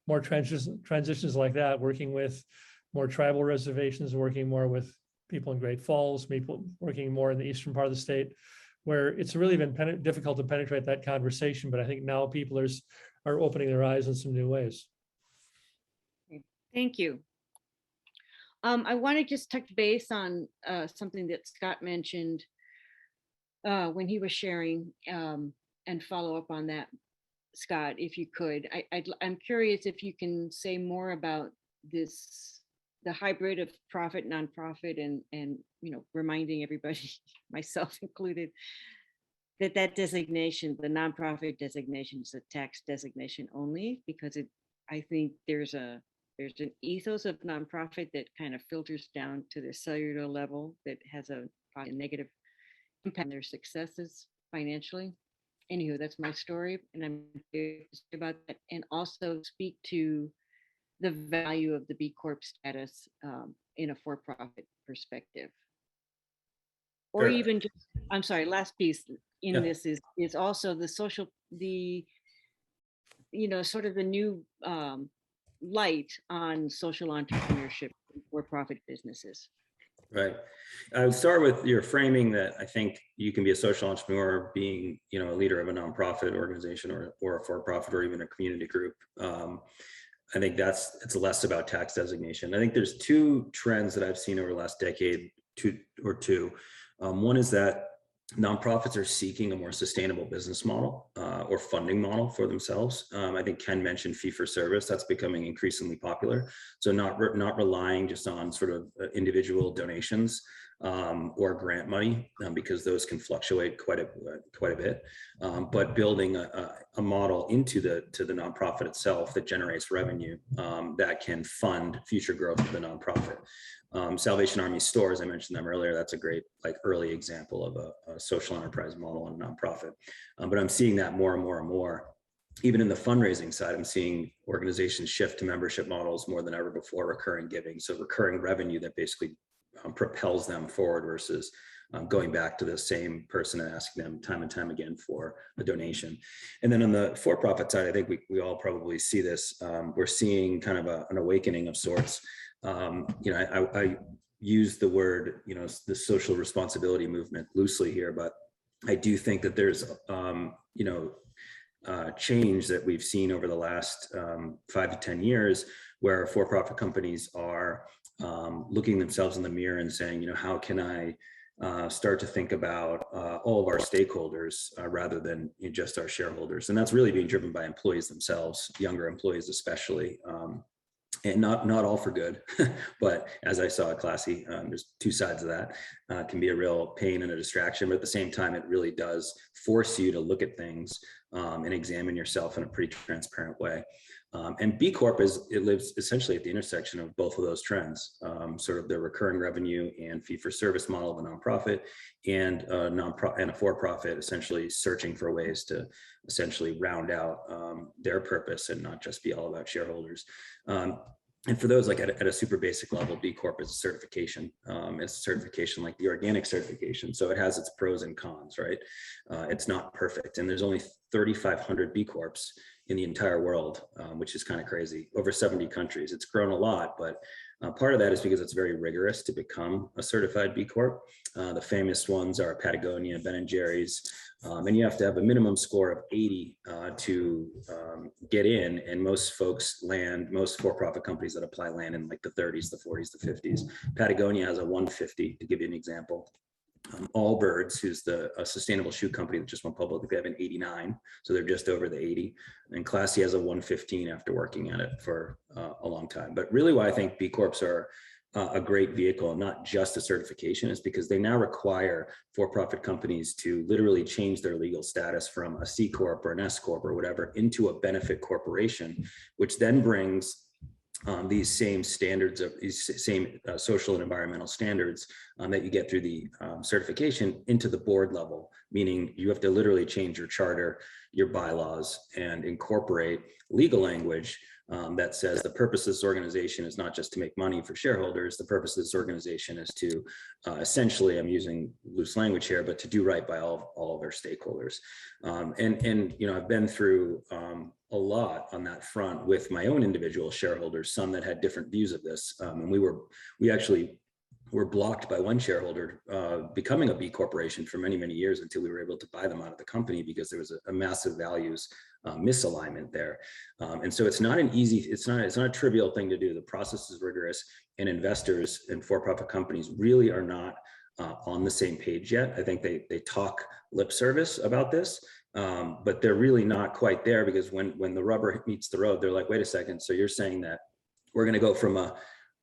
more transitions like that, working with more tribal reservations, working more with people in Great Falls, people working more in the eastern part of the state, where it's really been difficult to penetrate that conversation. But I think now people are opening their eyes in some new ways. Thank you. I want to just touch base on something that Scott mentioned when he was sharing, and follow up on that, Scott, if you could. I'm curious if you can say more about this, the hybrid of profit, nonprofit, and reminding everybody, myself included, that designation, the nonprofit designation, is a tax designation only, because I think there's an ethos of nonprofit that kind of filters down to the cellular level that has a negative impact on their successes financially. Anywho, that's my story, and I'm curious about that, and also speak to the value of the B Corp status in a for-profit perspective. Or Sure. even just, I'm sorry, last piece in Yeah. this is also the social, sort of the new light on social entrepreneurship for-profit businesses. Right. I would start with your framing that I think you can be a social entrepreneur being, a leader of a nonprofit organization or a for-profit or even a community group. I think it's less about tax designation. I think there's two trends that I've seen over the last decade, two. One is that nonprofits are seeking a more sustainable business model or funding model for themselves. I think Ken mentioned fee for service. That's becoming increasingly popular. So not relying just on sort of individual donations or grant money, because those can fluctuate quite a bit. But building a model to the nonprofit itself that generates revenue that can fund future growth of the nonprofit. Salvation Army stores, I mentioned them earlier. That's a great early example of a social enterprise model and a nonprofit. But I'm seeing that more and more and more. Even in the fundraising side, I'm seeing organizations shift to membership models more than ever before, recurring giving. So recurring revenue that basically propels them forward versus going back to the same person and asking them time and time again for a donation. And then on the for-profit side, I think we all probably see this. We're seeing kind of an awakening of sorts. I use the word, the social responsibility movement loosely here, but I do think that there's, change that we've seen over the last 5 to 10 years, where for-profit companies are looking themselves in the mirror and saying, how can I start to think about all of our stakeholders rather than just our shareholders? And that's really being driven by employees themselves, younger employees especially. And not all for good, but as I saw at Classy, there's two sides of that. Can be a real pain and a distraction, but at the same time, it really does force you to look at things and examine yourself in a pretty transparent way. And B Corp lives essentially at the intersection of both of those trends, sort of the recurring revenue and fee for service model of a nonprofit, and a for-profit essentially searching for ways to essentially round out their purpose and not just be all about shareholders. And for those, at a super basic level, B Corp is a certification. It's a certification like the organic certification. So it has its pros and cons, right? It's not perfect. And there's only 3,500 B Corps in the entire world, which is kind of crazy. Over 70 countries. It's grown a lot, but part of that is because it's very rigorous to become a certified B Corp. The famous ones are Patagonia, Ben & Jerry's, and you have to have a minimum score of 80 to get in. And most for-profit companies that apply land in the 30s, the 40s, the 50s. Patagonia has a 150, to give you an example. Allbirds, who's a sustainable shoe company that just went public, they have an 89, so they're just over the 80. And Classy has a 115 after working at it for a long time. But really, why I think B Corps are a great vehicle, and not just a certification, is because they now require for-profit companies to literally change their legal status from a C Corp or an S Corp or whatever into a benefit corporation, which then brings these same standards of these same social and environmental standards that you get through the certification into the board level, meaning you have to literally change your charter, your bylaws, and incorporate legal language that says the purpose of this organization is not just to make money for shareholders. The purpose of this organization is to essentially, I'm using loose language here, but to do right by all of our stakeholders. And you know, I've been through a lot on that front with my own individual shareholders, some that had different views of this. And we actually were blocked by one shareholder becoming a B corporation for many, many years until we were able to buy them out of the company because there was a massive values misalignment there. And so it's not an easy, it's not a trivial thing to do. The process is rigorous, and investors and for-profit companies really are not on the same page yet. I think they talk lip service about this, but they're really not quite there, because when the rubber meets the road, they're like, wait a second, so you're saying that we're going to go from a,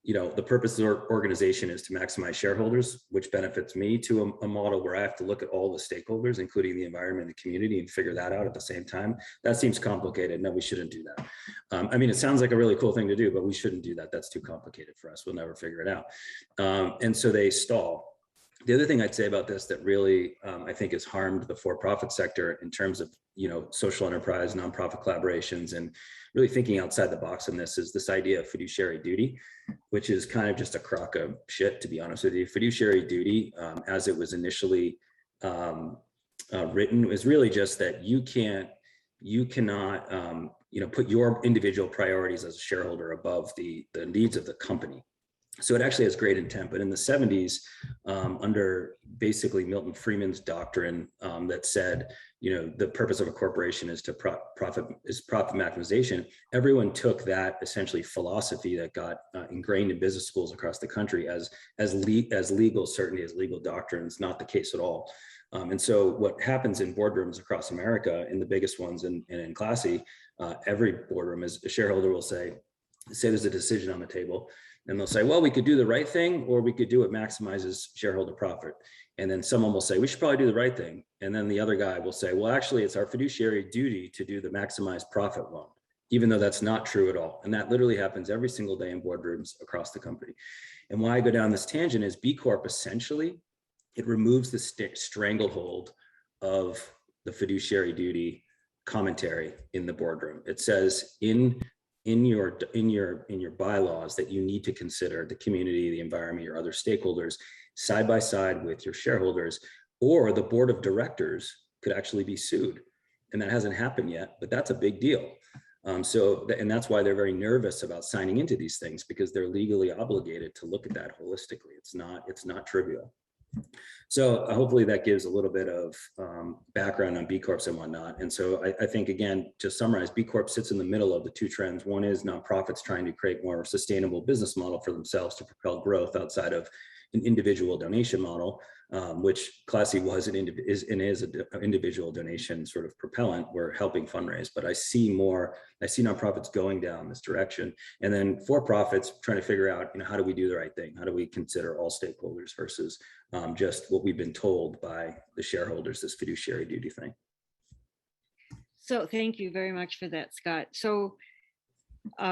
you know, the purpose of our organization is to maximize shareholders, which benefits me, to a model where I have to look at all the stakeholders, including the environment and the community, and figure that out at the same time. That seems complicated. No, we shouldn't do that. I mean, it sounds like a really cool thing to do, but we shouldn't do that. That's too complicated for us. We'll never figure it out. And so they stall. The other thing I'd say about this that really, I think, has harmed the for-profit sector in terms of, you know, social enterprise, nonprofit collaborations, and really thinking outside the box on this, is this idea of fiduciary duty, which is kind of just a crock of shit, to be honest with you. Fiduciary duty, as it was initially written, was really just that you cannot, you know, put your individual priorities as a shareholder above the needs of the company. So it actually has great intent, but in the 70s, under basically Milton Friedman's doctrine that said, you know, the purpose of a corporation is to profit maximization, everyone took that essentially philosophy that got ingrained in business schools across the country as legal certainty, as legal doctrine. It's not the case at all. And so what happens in boardrooms across America, in the biggest ones and in Classy, every boardroom is a shareholder will say there's a decision on the table, and they'll say, well, we could do the right thing, or we could do what maximizes shareholder profit. And then someone will say, we should probably do the right thing. And then the other guy will say, well, actually, it's our fiduciary duty to do the maximized profit one, even though that's not true at all. And that literally happens every single day in boardrooms across the company. And why I go down this tangent is B Corp, essentially, it removes the stranglehold of the fiduciary duty commentary in the boardroom. It says in your bylaws that you need to consider the community, the environment, your other stakeholders side by side with your shareholders, or the board of directors could actually be sued. And that hasn't happened yet, but that's a big deal. And that's why they're very nervous about signing into these things, because they're legally obligated to look at that holistically. It's not trivial. So hopefully that gives a little bit of background on B Corps and whatnot. And so I think, again, to summarize, B Corp sits in the middle of the two trends. One is nonprofits trying to create more sustainable business model for themselves to propel growth outside of an individual donation model, which Classy was and is an individual donation sort of propellant. We're helping fundraise, but I see nonprofits going down this direction, and then for-profits trying to figure out, you know, how do we do the right thing? How do we consider all stakeholders versus just what we've been told by the shareholders, this fiduciary duty thing. So thank you very much for that, Scott. So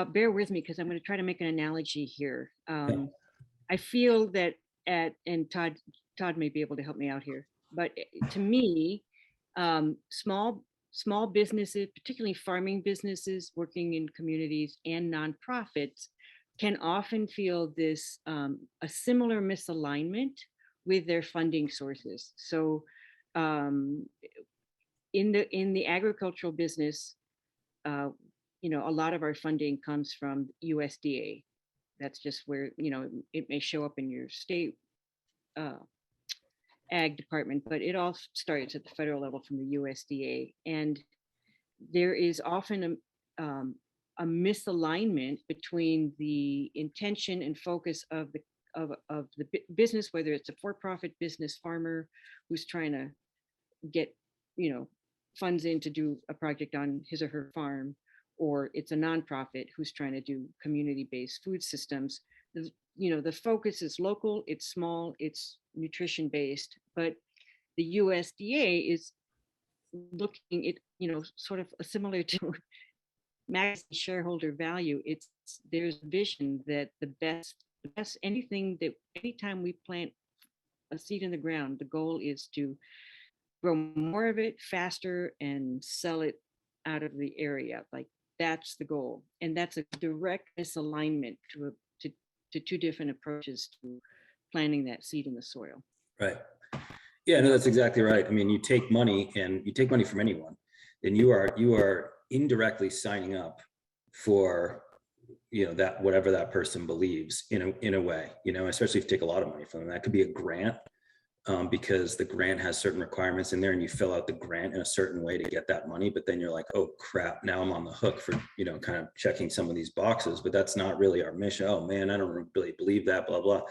bear with me, because I'm going to try to make an analogy here. I feel that and Todd may be able to help me out here, but to me, small businesses, particularly farming businesses working in communities, and nonprofits can often feel this a similar misalignment with their funding sources. So in the agricultural business, you know, a lot of our funding comes from USDA. That's just where, you know, it may show up in your state ag department, but it all starts at the federal level from the USDA. And there is often a misalignment between the intention and focus of the business, whether it's a for-profit business farmer who's trying to get, you know, funds in to do a project on his or her farm, or it's a nonprofit who's trying to do community-based food systems. You know, the focus is local, it's small, it's nutrition-based, but the USDA is looking at, you know, sort of similar to maximum shareholder value. It's there's vision that the best anytime we plant a seed in the ground, the goal is to grow more of it faster and sell it out of the area. Like that's the goal. And that's a direct misalignment to two different approaches to planting that seed in the soil. Right. Yeah, no, that's exactly right. I mean, you take money from anyone, then you are indirectly signing up for, that whatever that person believes in a way, especially if you take a lot of money from them. That could be a grant, because the grant has certain requirements in there and you fill out the grant in a certain way to get that money. But then you're like, oh crap, now I'm on the hook for, kind of checking some of these boxes, but that's not really our mission. Oh man, I don't really believe that, blah, blah.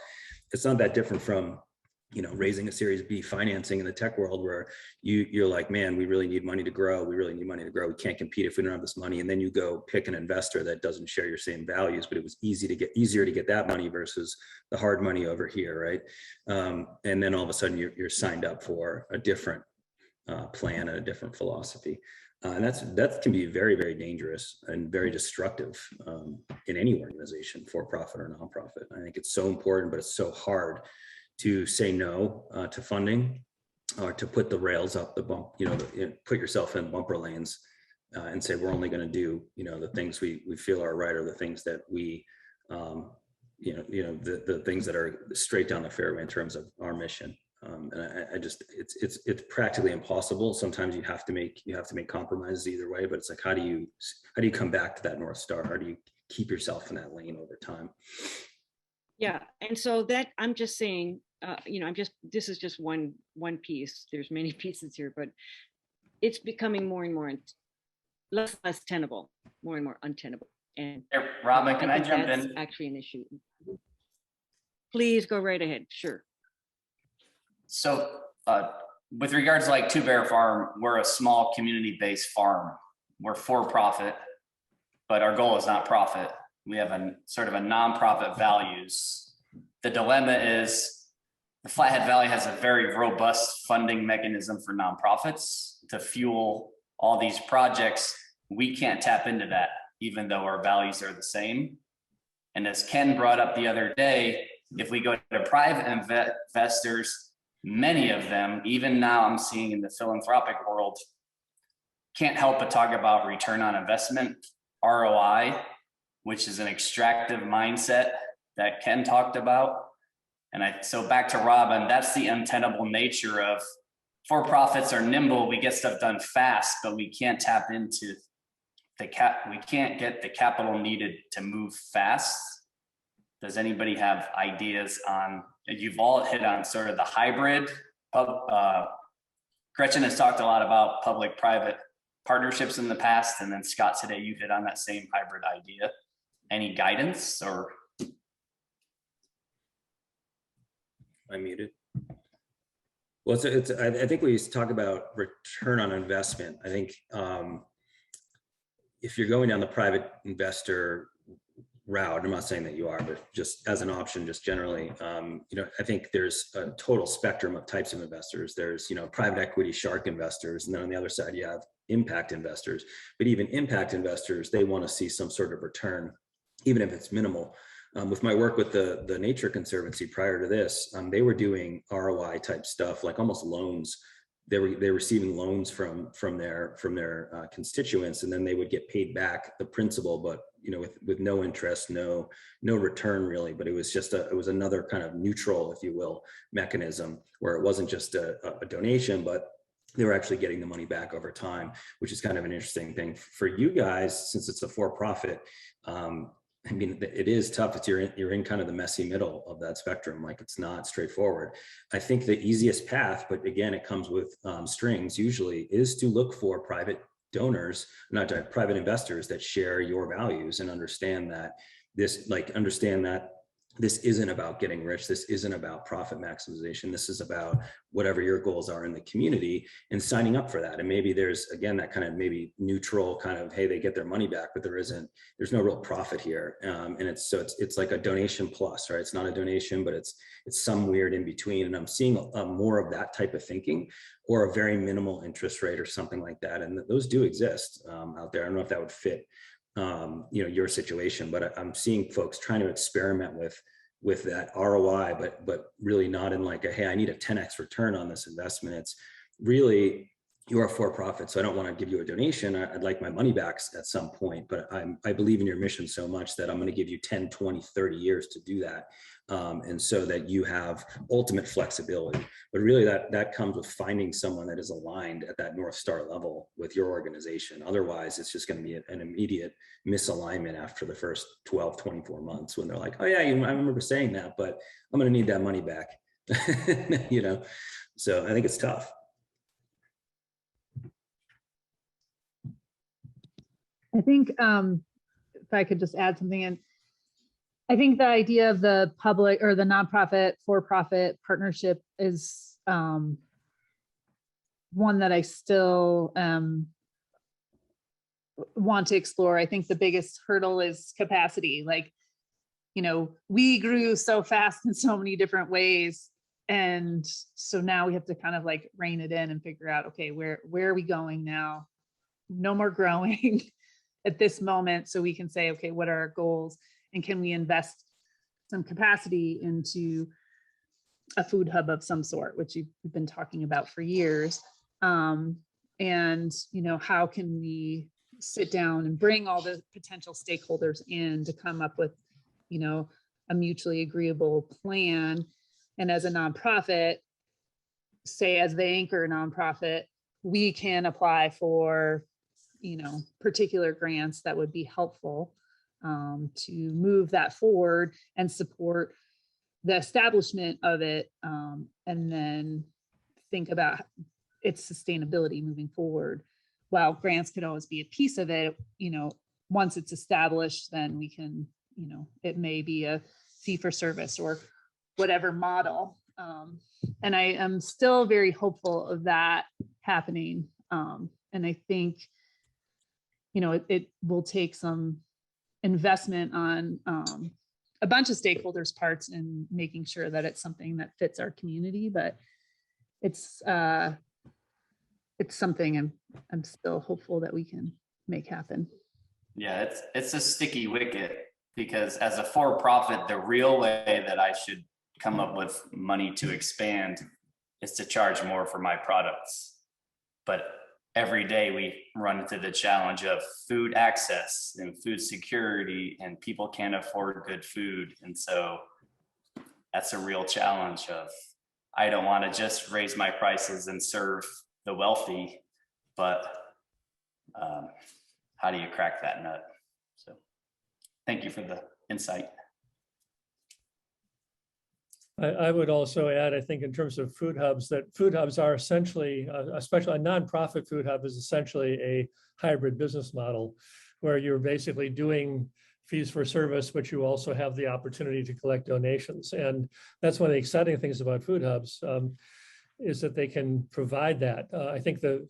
It's not that different from, raising a Series B financing in the tech world where you're like, man, we really need money to grow. We really need money to grow. We can't compete if we don't have this money. And then you go pick an investor that doesn't share your same values, but it was easier to get that money versus the hard money over here, right? And then all of a sudden you're signed up for a different plan and a different philosophy. And that can be very, very dangerous and very destructive in any organization, for profit or nonprofit. I think it's so important, but it's so hard to say no to funding, or to put the rails up the bump, put yourself in bumper lanes and say, we're only going to do, the things we feel are right, or the things that we, the things that are straight down the fairway in terms of our mission. And I just, it's practically impossible. Sometimes you have to make compromises either way, but it's like, how do you come back to that North Star? How do you keep yourself in that lane over time? Yeah. And so that I'm just saying, this is just one piece. There's many pieces here, but it's becoming more and more less tenable, more and more untenable. And hey, Robin, can I jump that's in? actually an issue. Please go right ahead. Sure. So with regards to like Two Bear Farm, we're a small community-based farm. We're for profit, but our goal is not profit. We have a sort of a nonprofit values. The dilemma is the Flathead Valley has a very robust funding mechanism for nonprofits to fuel all these projects. We can't tap into that, even though our values are the same. And as Ken brought up the other day, if we go to private investors, many of them, even now I'm seeing in the philanthropic world, can't help but talk about return on investment, ROI, which is an extractive mindset that Ken talked about. And so back to Robin, that's the untenable nature of for-profits are nimble. We get stuff done fast, but we can't tap into we can't get the capital needed to move fast. Does anybody have ideas on, you've all hit on sort of the hybrid. Gretchen has talked a lot about public-private partnerships in the past, and then Scott, today you hit on that same hybrid idea. Any guidance or? I'm muted. Well, I think we talk about return on investment. I think if you're going down the private investor route, I'm not saying that you are, but just as an option, just generally, I think there's a total spectrum of types of investors. There's, private equity shark investors, and then on the other side, you have impact investors. But even impact investors, they want to see some sort of return, even if it's minimal. With my work with the Nature Conservancy prior to this, they were doing ROI type stuff, like almost loans. They were receiving loans from their constituents, and then they would get paid back the principal, but with no interest, no return really. But it was another kind of neutral, if you will, mechanism where it wasn't just a donation, but they were actually getting the money back over time, which is kind of an interesting thing for you guys, since it's a for-profit. I mean, it is tough. You're in kind of the messy middle of that spectrum. Like, it's not straightforward. I think the easiest path, but again, it comes with strings usually, is to look for private donors, private investors that share your values and understand that this isn't about getting rich. This isn't about profit maximization. This is about whatever your goals are in the community and signing up for that. And maybe there's, again, that kind of maybe neutral kind of, hey, they get their money back, but there's no real profit here. And it's like a donation plus, right? It's not a donation, but it's some weird in between. And I'm seeing more of that type of thinking, or a very minimal interest rate or something like that. And those do exist out there. I don't know if that would fit your situation, but I'm seeing folks trying to experiment with that ROI, but really not in like a, hey, I need a 10x return on this investment. It's really, you're a for-profit, so I don't want to give you a donation. I'd like my money back at some point, but I believe in your mission so much that I'm going to give you 10, 20, 30 years to do that. And so that you have ultimate flexibility. But really that comes with finding someone that is aligned at that North Star level with your organization. Otherwise, it's just going to be an immediate misalignment after the first 12, 24 months when they're like, oh yeah, I remember saying that, but I'm going to need that money back. So I think it's tough. I think if I could just add something in, I think the idea of the public or the nonprofit for-profit partnership is one that I still want to explore. I think the biggest hurdle is capacity. Like, we grew so fast in so many different ways. And so now we have to kind of like rein it in and figure out, okay, where are we going now? No more growing at this moment. So we can say, okay, what are our goals? And can we invest some capacity into a food hub of some sort, which you've been talking about for years? And, how can we sit down and bring all the potential stakeholders in to come up with, a mutually agreeable plan? And as a nonprofit, say as the anchor nonprofit, we can apply for, particular grants that would be helpful to move that forward and support the establishment of it, and then think about its sustainability moving forward. While grants could always be a piece of it, once it's established, then we can, it may be a fee for service or whatever model. And I am still very hopeful of that happening. And I think, it will take some investment on a bunch of stakeholders' parts in making sure that it's something that fits our community, but it's something I'm still hopeful that we can make happen. Yeah, it's a sticky wicket, because as a for-profit, the real way that I should come up with money to expand is to charge more for my products. But every day we run into the challenge of food access and food security, and people can't afford good food. And so that's a real challenge of, I don't want to just raise my prices and serve the wealthy, but how do you crack that nut? So thank you for the insight. I would also add, I think in terms of food hubs, that food hubs are essentially, especially a nonprofit food hub is essentially a hybrid business model where you're basically doing fees for service, but you also have the opportunity to collect donations. And that's one of the exciting things about food hubs, is that they can provide that. I think the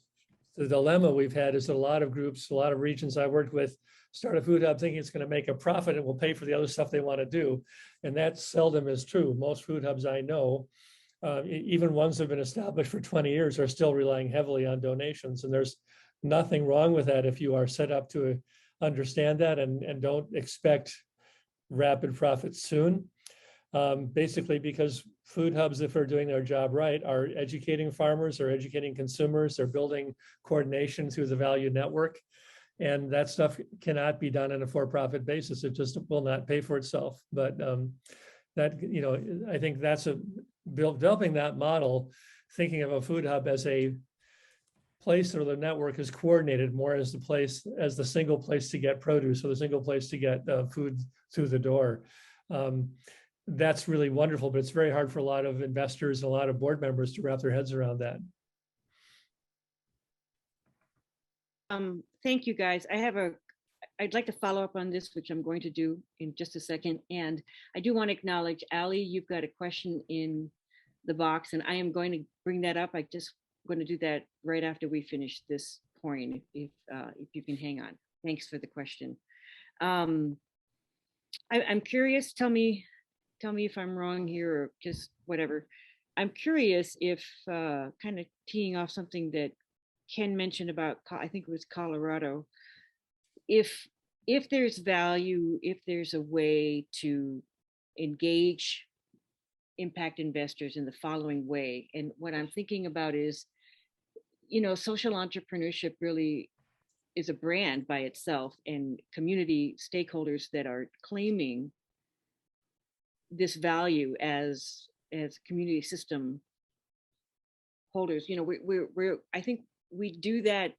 dilemma we've had is that a lot of groups, a lot of regions I worked with start a food hub thinking it's going to make a profit and will pay for the other stuff they want to do. And that seldom is true. Most food hubs I know, even ones that have been established for 20 years, are still relying heavily on donations. And there's nothing wrong with that if you are set up to understand that and don't expect rapid profits soon. Basically because food hubs, if they're doing their job right, are educating farmers or educating consumers. They're building coordination through the value network. And that stuff cannot be done on a for-profit basis. It just will not pay for itself. But that, I think that's developing that model, thinking of a food hub as a place where the network is coordinated more as the single place to get produce or the single place to get food through the door. That's really wonderful, but it's very hard for a lot of investors and a lot of board members to wrap their heads around that. Thank you, guys. I'd like to follow up on this, which I'm going to do in just a second. And I do want to acknowledge, Ali, you've got a question in the box, and I am going to bring that up. I just going to do that right after we finish this point, if you can hang on. Thanks for the question. I'm curious, tell me if I'm wrong here or just whatever. I'm curious if kind of teeing off something that Ken mentioned about, I think it was Colorado, if if there's value, if there's a way to engage impact investors in the following way. And what I'm thinking about is, social entrepreneurship really is a brand by itself, and community stakeholders that are claiming this value as community system holders. I think we do that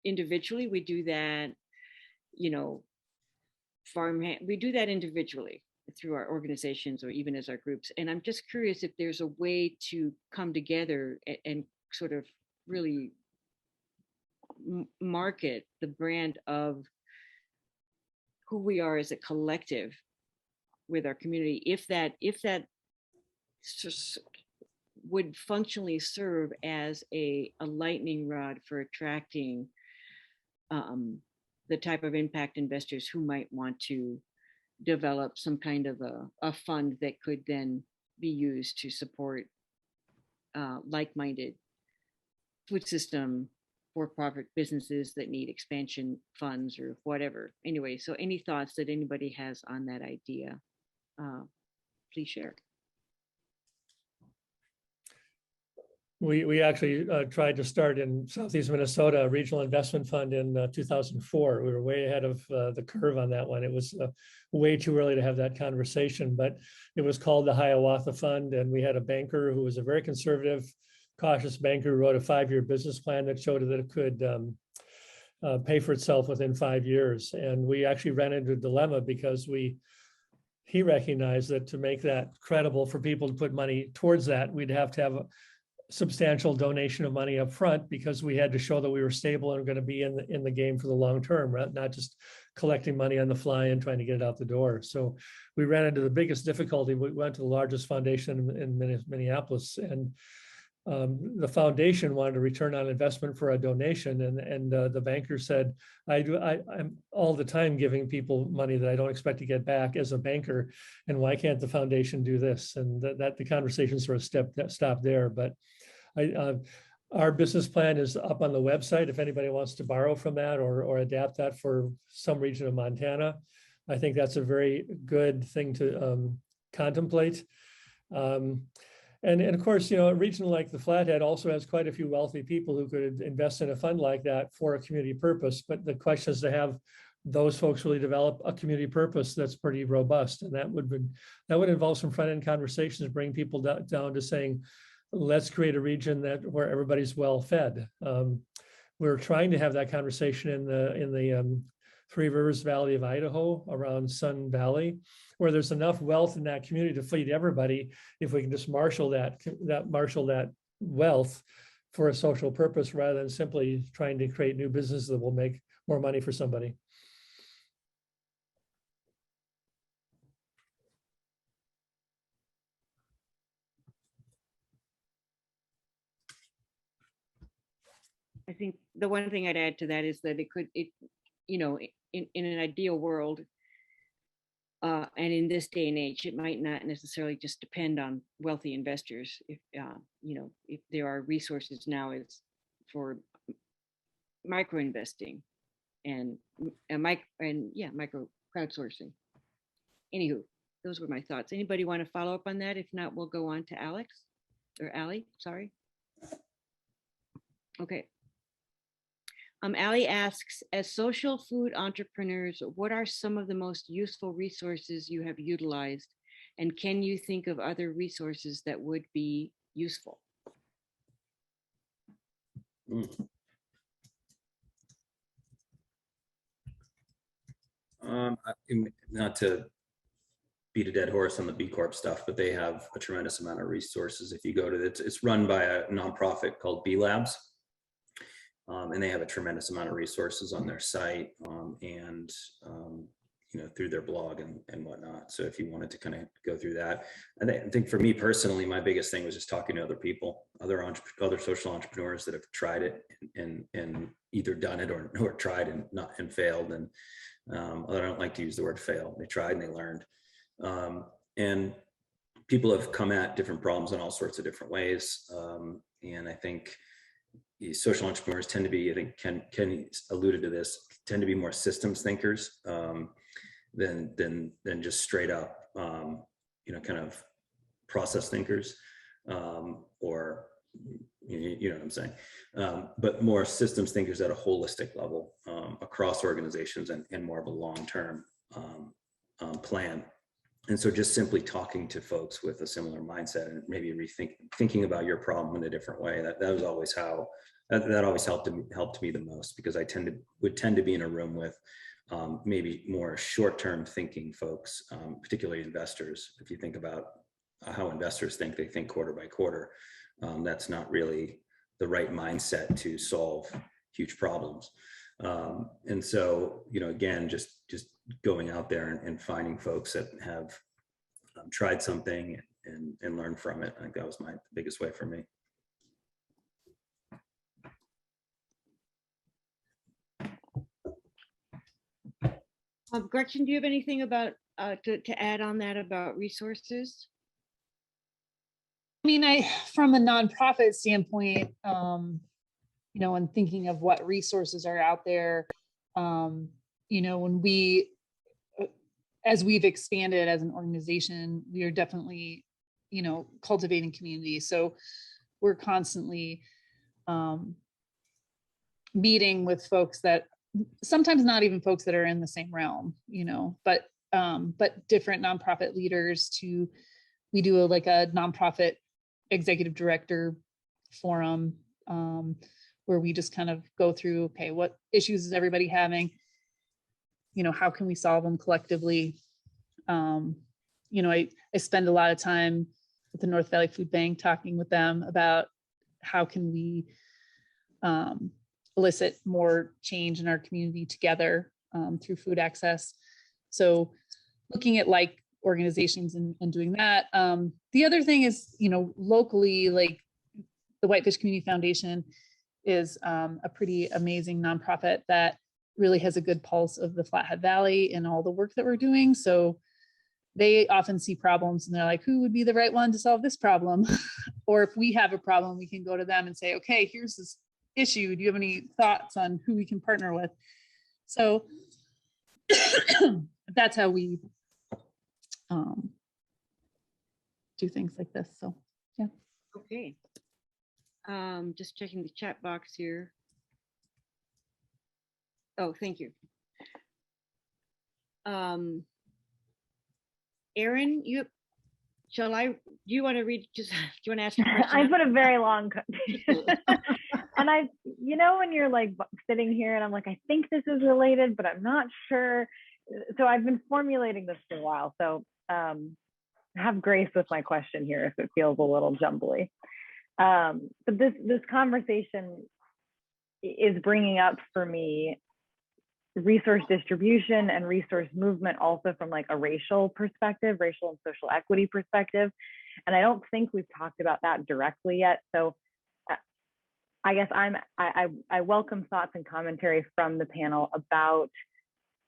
individually. We do that, we do that individually through our organizations or even as our groups. And I'm just curious if there's a way to come together and sort of really market the brand of who we are as a collective with our community, if that would functionally serve as a lightning rod for attracting the type of impact investors who might want to develop some kind of a fund that could then be used to support like-minded food system for-profit businesses that need expansion funds or whatever. Anyway, so any thoughts that anybody has on that idea, please share. We actually tried to start in Southeast Minnesota a regional investment fund in 2004. We were way ahead of the curve on that one. It was way too early to have that conversation, but it was called the Hiawatha Fund. And we had a banker who was a very conservative, cautious banker who wrote a 5-year business plan that showed that it could pay for itself within 5 years. And we actually ran into a dilemma because he recognized that to make that credible for people to put money towards that, we'd have to have a substantial donation of money up front, because we had to show that we were stable and going to be in the game for the long term, right? Not just collecting money on the fly and trying to get it out the door. So we ran into the biggest difficulty. We went to the largest foundation in Minneapolis, and the foundation wanted a return on investment for a donation, and the banker said, I'm all the time giving people money that I don't expect to get back as a banker, and why can't the foundation do this? And that the conversation sort of stopped there. But our business plan is up on the website if anybody wants to borrow from that or adapt that for some region of Montana. I think that's a very good thing to contemplate. And of course, a region like the Flathead also has quite a few wealthy people who could invest in a fund like that for a community purpose. But the question is to have those folks really develop a community purpose that's pretty robust. And that would involve some front-end conversations, bring people down to saying, let's create a region where everybody's well fed. We're trying to have that conversation in the Three Rivers Valley of Idaho around Sun Valley, where there's enough wealth in that community to feed everybody. If we can just marshal that wealth for a social purpose, rather than simply trying to create new businesses that will make more money for somebody. I think the one thing I'd add to that is that in an ideal world, and in this day and age, it might not necessarily just depend on wealthy investors. If there are resources now, it's for micro investing and micro crowdsourcing. Anywho, those were my thoughts. Anybody want to follow up on that? If not, we'll go on to Alex or Allie. Sorry. Okay. Allie asks, as social food entrepreneurs, what are some of the most useful resources you have utilized? And can you think of other resources that would be useful? Not to beat a dead horse on the B-corp stuff, but they have a tremendous amount of resources. If you go to it, it's run by a nonprofit called B Labs. And they have a tremendous amount of resources on their site and through their blog and whatnot. So if you wanted to kind of go through that, I think for me personally, my biggest thing was just talking to other people, other social entrepreneurs that have tried it and either done it or tried and failed. And I don't like to use the word fail. They tried and they learned. And people have come at different problems in all sorts of different ways. And I think social entrepreneurs tend to be, I think Ken alluded to this, tend to be more systems thinkers than just straight up, kind of process thinkers, or you know what I'm saying, but more systems thinkers at a holistic level across organizations and more of a long-term plan. And so just simply talking to folks with a similar mindset and maybe thinking about your problem in a different way, that was always how that always helped me the most, because I would tend to be in a room with maybe more short-term thinking folks, particularly investors. If you think about how investors think, they think quarter by quarter. That's not really the right mindset to solve huge problems. And so, again, just going out there and finding folks that have tried something and learned from it. I think that was my biggest way for me. Gretchen, do you have anything about to add on that about resources? I mean, from a nonprofit standpoint, when thinking of what resources are out there, when as we've expanded as an organization, we are definitely, cultivating community. So we're constantly meeting with folks that sometimes not even folks that are in the same realm, but different nonprofit leaders we do a nonprofit executive director forum, where we just kind of go through, okay, what issues is everybody having? How can we solve them collectively? I spend a lot of time with the North Valley Food Bank talking with them about how can we elicit more change in our community together through food access. So looking at organizations and doing that. The other thing is, locally, the Whitefish Community Foundation is a pretty amazing nonprofit that really has a good pulse of the Flathead Valley and all the work that we're doing. So they often see problems and they're like, who would be the right one to solve this problem? Or if we have a problem, we can go to them and say, okay, here's this issue. Do you have any thoughts on who we can partner with? So that's how we do things like this. So, yeah. Okay. Just checking the chat box here. Oh, thank you. Erin, do you want to read, do you want to ask a question? I put a very long, and when you're sitting here and I'm like, I think this is related, but I'm not sure. So I've been formulating this for a while. So have grace with my question here if it feels a little jumbly. But this conversation is bringing up for me resource distribution and resource movement also from a racial perspective, racial and social equity perspective. And I don't think we've talked about that directly yet. So I guess I welcome thoughts and commentary from the panel about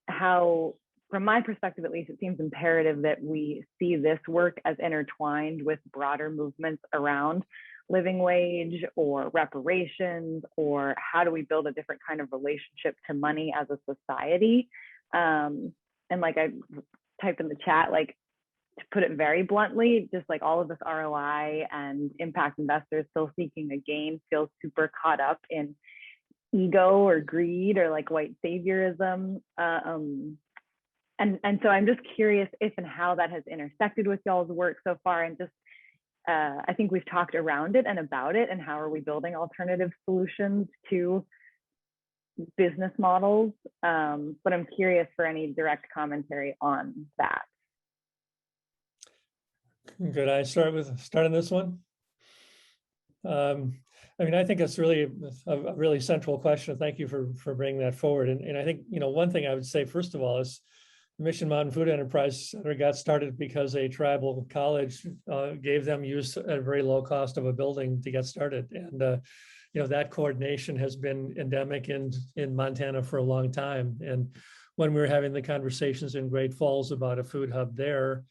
how, from my perspective at least, it seems imperative that we see this work as intertwined with broader movements around living wage or reparations, or how do we build a different kind of relationship to money as a society. And I typed in the chat, to put it very bluntly, just all of this ROI and impact investors still seeking a gain feels super caught up in ego or greed or white saviorism. And so I'm just curious if and how that has intersected with y'all's work so far, and just I think we've talked around it and about it, and how are we building alternative solutions to business models. But I'm curious for any direct commentary on that. Could I start on this one? I think it's really a really central question. Thank you for bringing that forward. And I think, one thing I would say, first of all, is Mission Mountain Food Enterprise Center got started because a tribal college gave them use at a very low cost of a building to get started. And, that coordination has been endemic in Montana for a long time. And when we were having the conversations in Great Falls about a food hub there,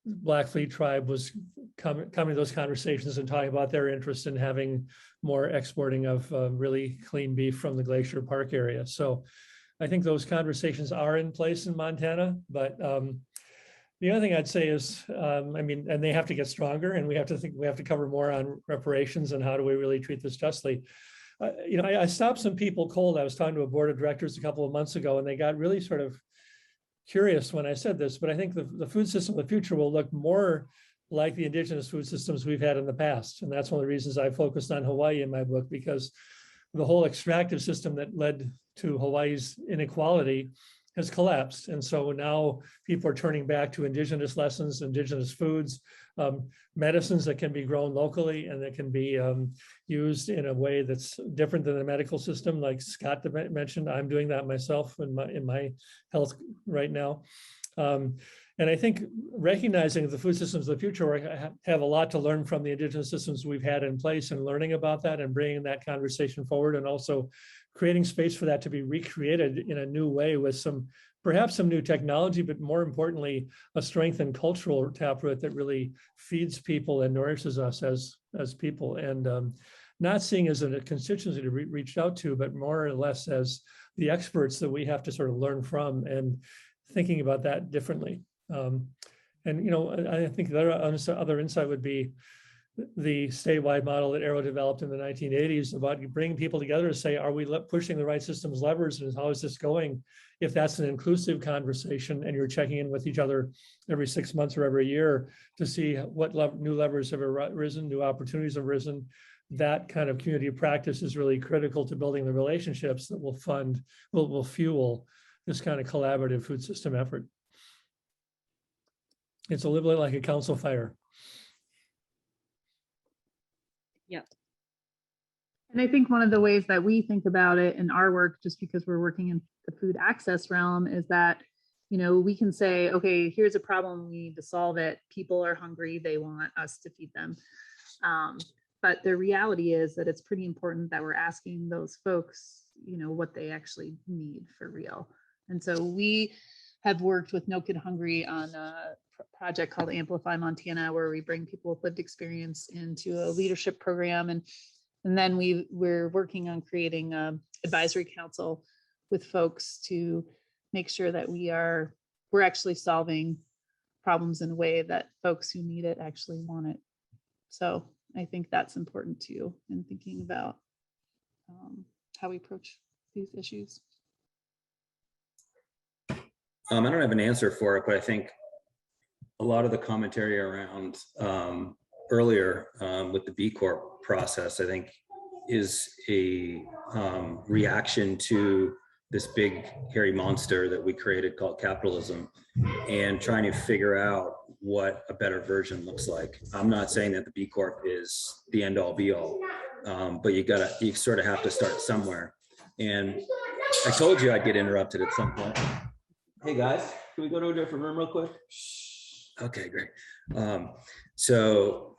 Blackfeet tribe was coming to those conversations and talking about their interest in having more exporting of really clean beef from the Glacier Park area. So I think those conversations are in place in Montana, but the other thing I'd say is, I mean, and they have to get stronger, and we have to cover more on reparations and how do we really treat this justly. You know, I stopped some people cold. I was talking to a board of directors a couple of months ago, and they got really sort of curious when I said this, but I think the food system of the future will look more like the indigenous food systems we've had in the past. And that's one of the reasons I focused on Hawaii in my book, because the whole extractive system that led to Hawaii's inequality has collapsed. And so now people are turning back to indigenous lessons, indigenous foods, medicines that can be grown locally and that can be used in a way that's different than the medical system. Like Scott mentioned, I'm doing that myself in my health right now. And I think recognizing the food systems of the future have a lot to learn from the indigenous systems we've had in place, and learning about that and bringing that conversation forward, and also creating space for that to be recreated in a new way with perhaps some new technology, but more importantly, a strengthened cultural taproot that really feeds people and nourishes us as people. And not seeing as a constituency to reach out to, but more or less as the experts that we have to sort of learn from, and thinking about that differently. And, you know, I think the other insight would be the statewide model that AERO developed in the 1980s about bringing people together to say, are we pushing the right systems levers, and how is this going? If that's an inclusive conversation and you're checking in with each other every 6 months or every year to see what new levers have arisen, new opportunities have arisen, that kind of community practice is really critical to building the relationships that will fuel this kind of collaborative food system effort. It's a little bit like a council fire. Yeah. And I think one of the ways that we think about it in our work, just because we're working in the food access realm, is that, you know, we can say, okay, here's a problem, we need to solve it. People are hungry, they want us to feed them. But the reality is that it's pretty important that we're asking those folks, you know, what they actually need for real. And so we have worked with No Kid Hungry on a project called Amplify Montana, where we bring people with lived experience into a leadership program. And then we're working on creating an advisory council with folks to make sure that we're actually solving problems in a way that folks who need it actually want it. So I think that's important too, in thinking about how we approach these issues. I don't have an answer for it, but I think a lot of the commentary around earlier with the B-corp process, I think, is a reaction to this big hairy monster that we created called capitalism, and trying to figure out what a better version looks like. I'm not saying that the B-corp is the end all be all, but you sort of have to start somewhere. And I told you I'd get interrupted at some point. Hey guys, can we go to a different room real quick? Okay, great. So,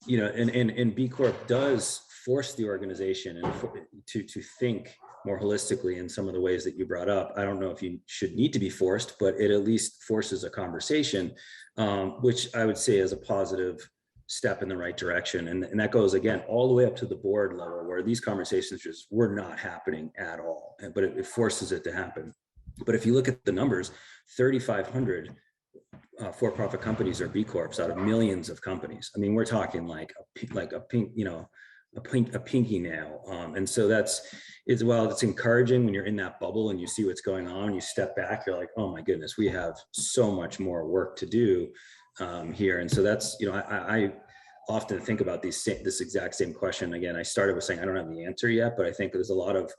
you know, and B Corp does force the organization and to think more holistically in some of the ways that you brought up. I don't know if you should need to be forced, but it at least forces a conversation, which I would say is a positive step in the right direction. And that goes, again, all the way up to the board level, where these conversations just were not happening at all, but it forces it to happen. But if you look at the numbers, 3,500 for-profit companies are B Corps out of millions of companies. I mean, we're talking like a pinky nail. And so it's encouraging when you're in that bubble and you see what's going on, you step back, you're like, oh my goodness, we have so much more work to do here. And so that's, you know, I often think about this exact same question. Again, I started with saying, I don't have the answer yet, but I think there's a lot of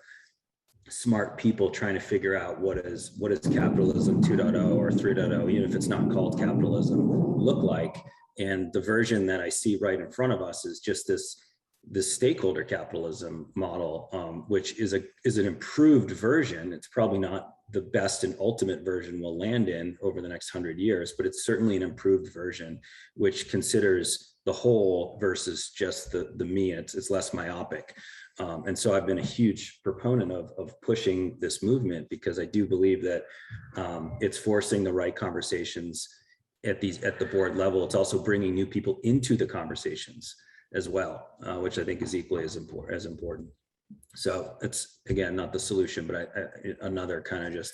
smart people trying to figure out what is capitalism 2.0 or 3.0, even if it's not called capitalism, look like. And the version that I see right in front of us is just this stakeholder capitalism model, which is an improved version. It's probably not the best and ultimate version we'll land in over the next 100 years, but it's certainly an improved version, which considers the whole versus just the me. It's less myopic. And so I've been a huge proponent of pushing this movement, because I do believe that it's forcing the right conversations at the board level, it's also bringing new people into the conversations as well, which I think is equally as important. So it's, again, not the solution, but another kind of just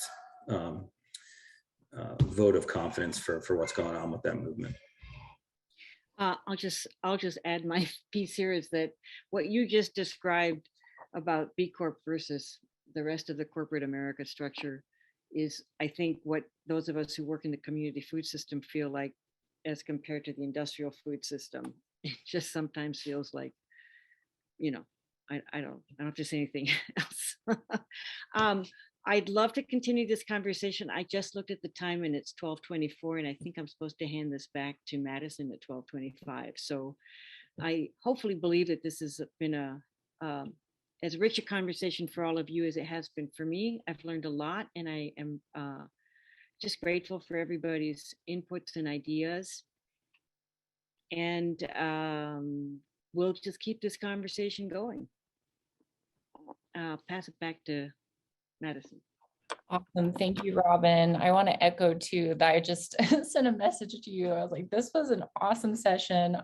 vote of confidence for what's going on with that movement. I'll just add my piece here is that what you just described about B Corp versus the rest of the corporate America structure is, I think, what those of us who work in the community food system feel like as compared to the industrial food system. It just sometimes feels like, you know, I don't have to say anything else. I'd love to continue this conversation. I just looked at the time and it's 12:24, and I think I'm supposed to hand this back to Madison at 12:25. So I hopefully believe that this has been as rich a conversation for all of you as it has been for me. I've learned a lot, and I am just grateful for everybody's inputs and ideas. And we'll just keep this conversation going. Pass it back to Madison. Awesome. Thank you, Robin. I want to echo too that I just sent a message to you. I was like, this was an awesome session.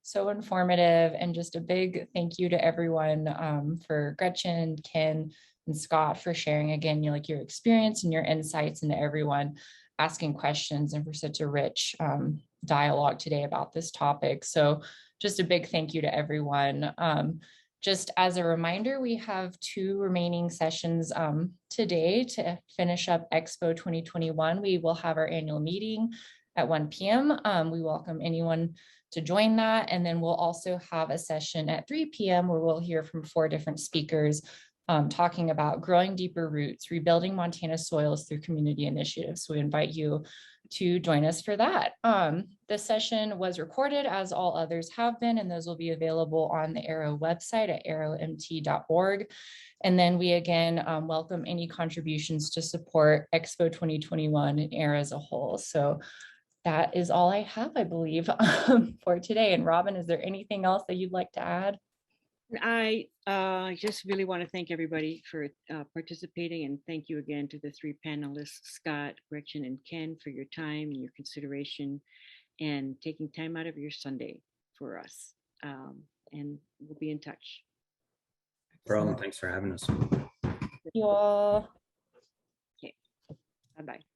So informative, and just a big thank you to everyone, for Gretchen, Ken, and Scott for sharing again your experience and your insights, and to everyone asking questions, and for such a rich dialogue today about this topic. So just a big thank you to everyone. Just as a reminder, we have 2 remaining sessions today to finish up Expo 2021. We will have our annual meeting at 1 p.m. We welcome anyone to join that. And then we'll also have a session at 3 p.m. where we'll hear from 4 different speakers talking about growing deeper roots, rebuilding Montana soils through community initiatives. So we invite you to join us for that. This session was recorded, as all others have been, and those will be available on the AERO website at aeromt.org. And then we again welcome any contributions to support Expo 2021 and AERO as a whole. So that is all I have, I believe, for today. And Robin, is there anything else that you'd like to add? I just really want to thank everybody for participating, and thank you again to the 3 panelists, Scott, Gretchen, and Ken, for your time and your consideration and taking time out of your Sunday for us. And we'll be in touch. No problem. Thank you for having us. Thank you all. Okay. Bye-bye.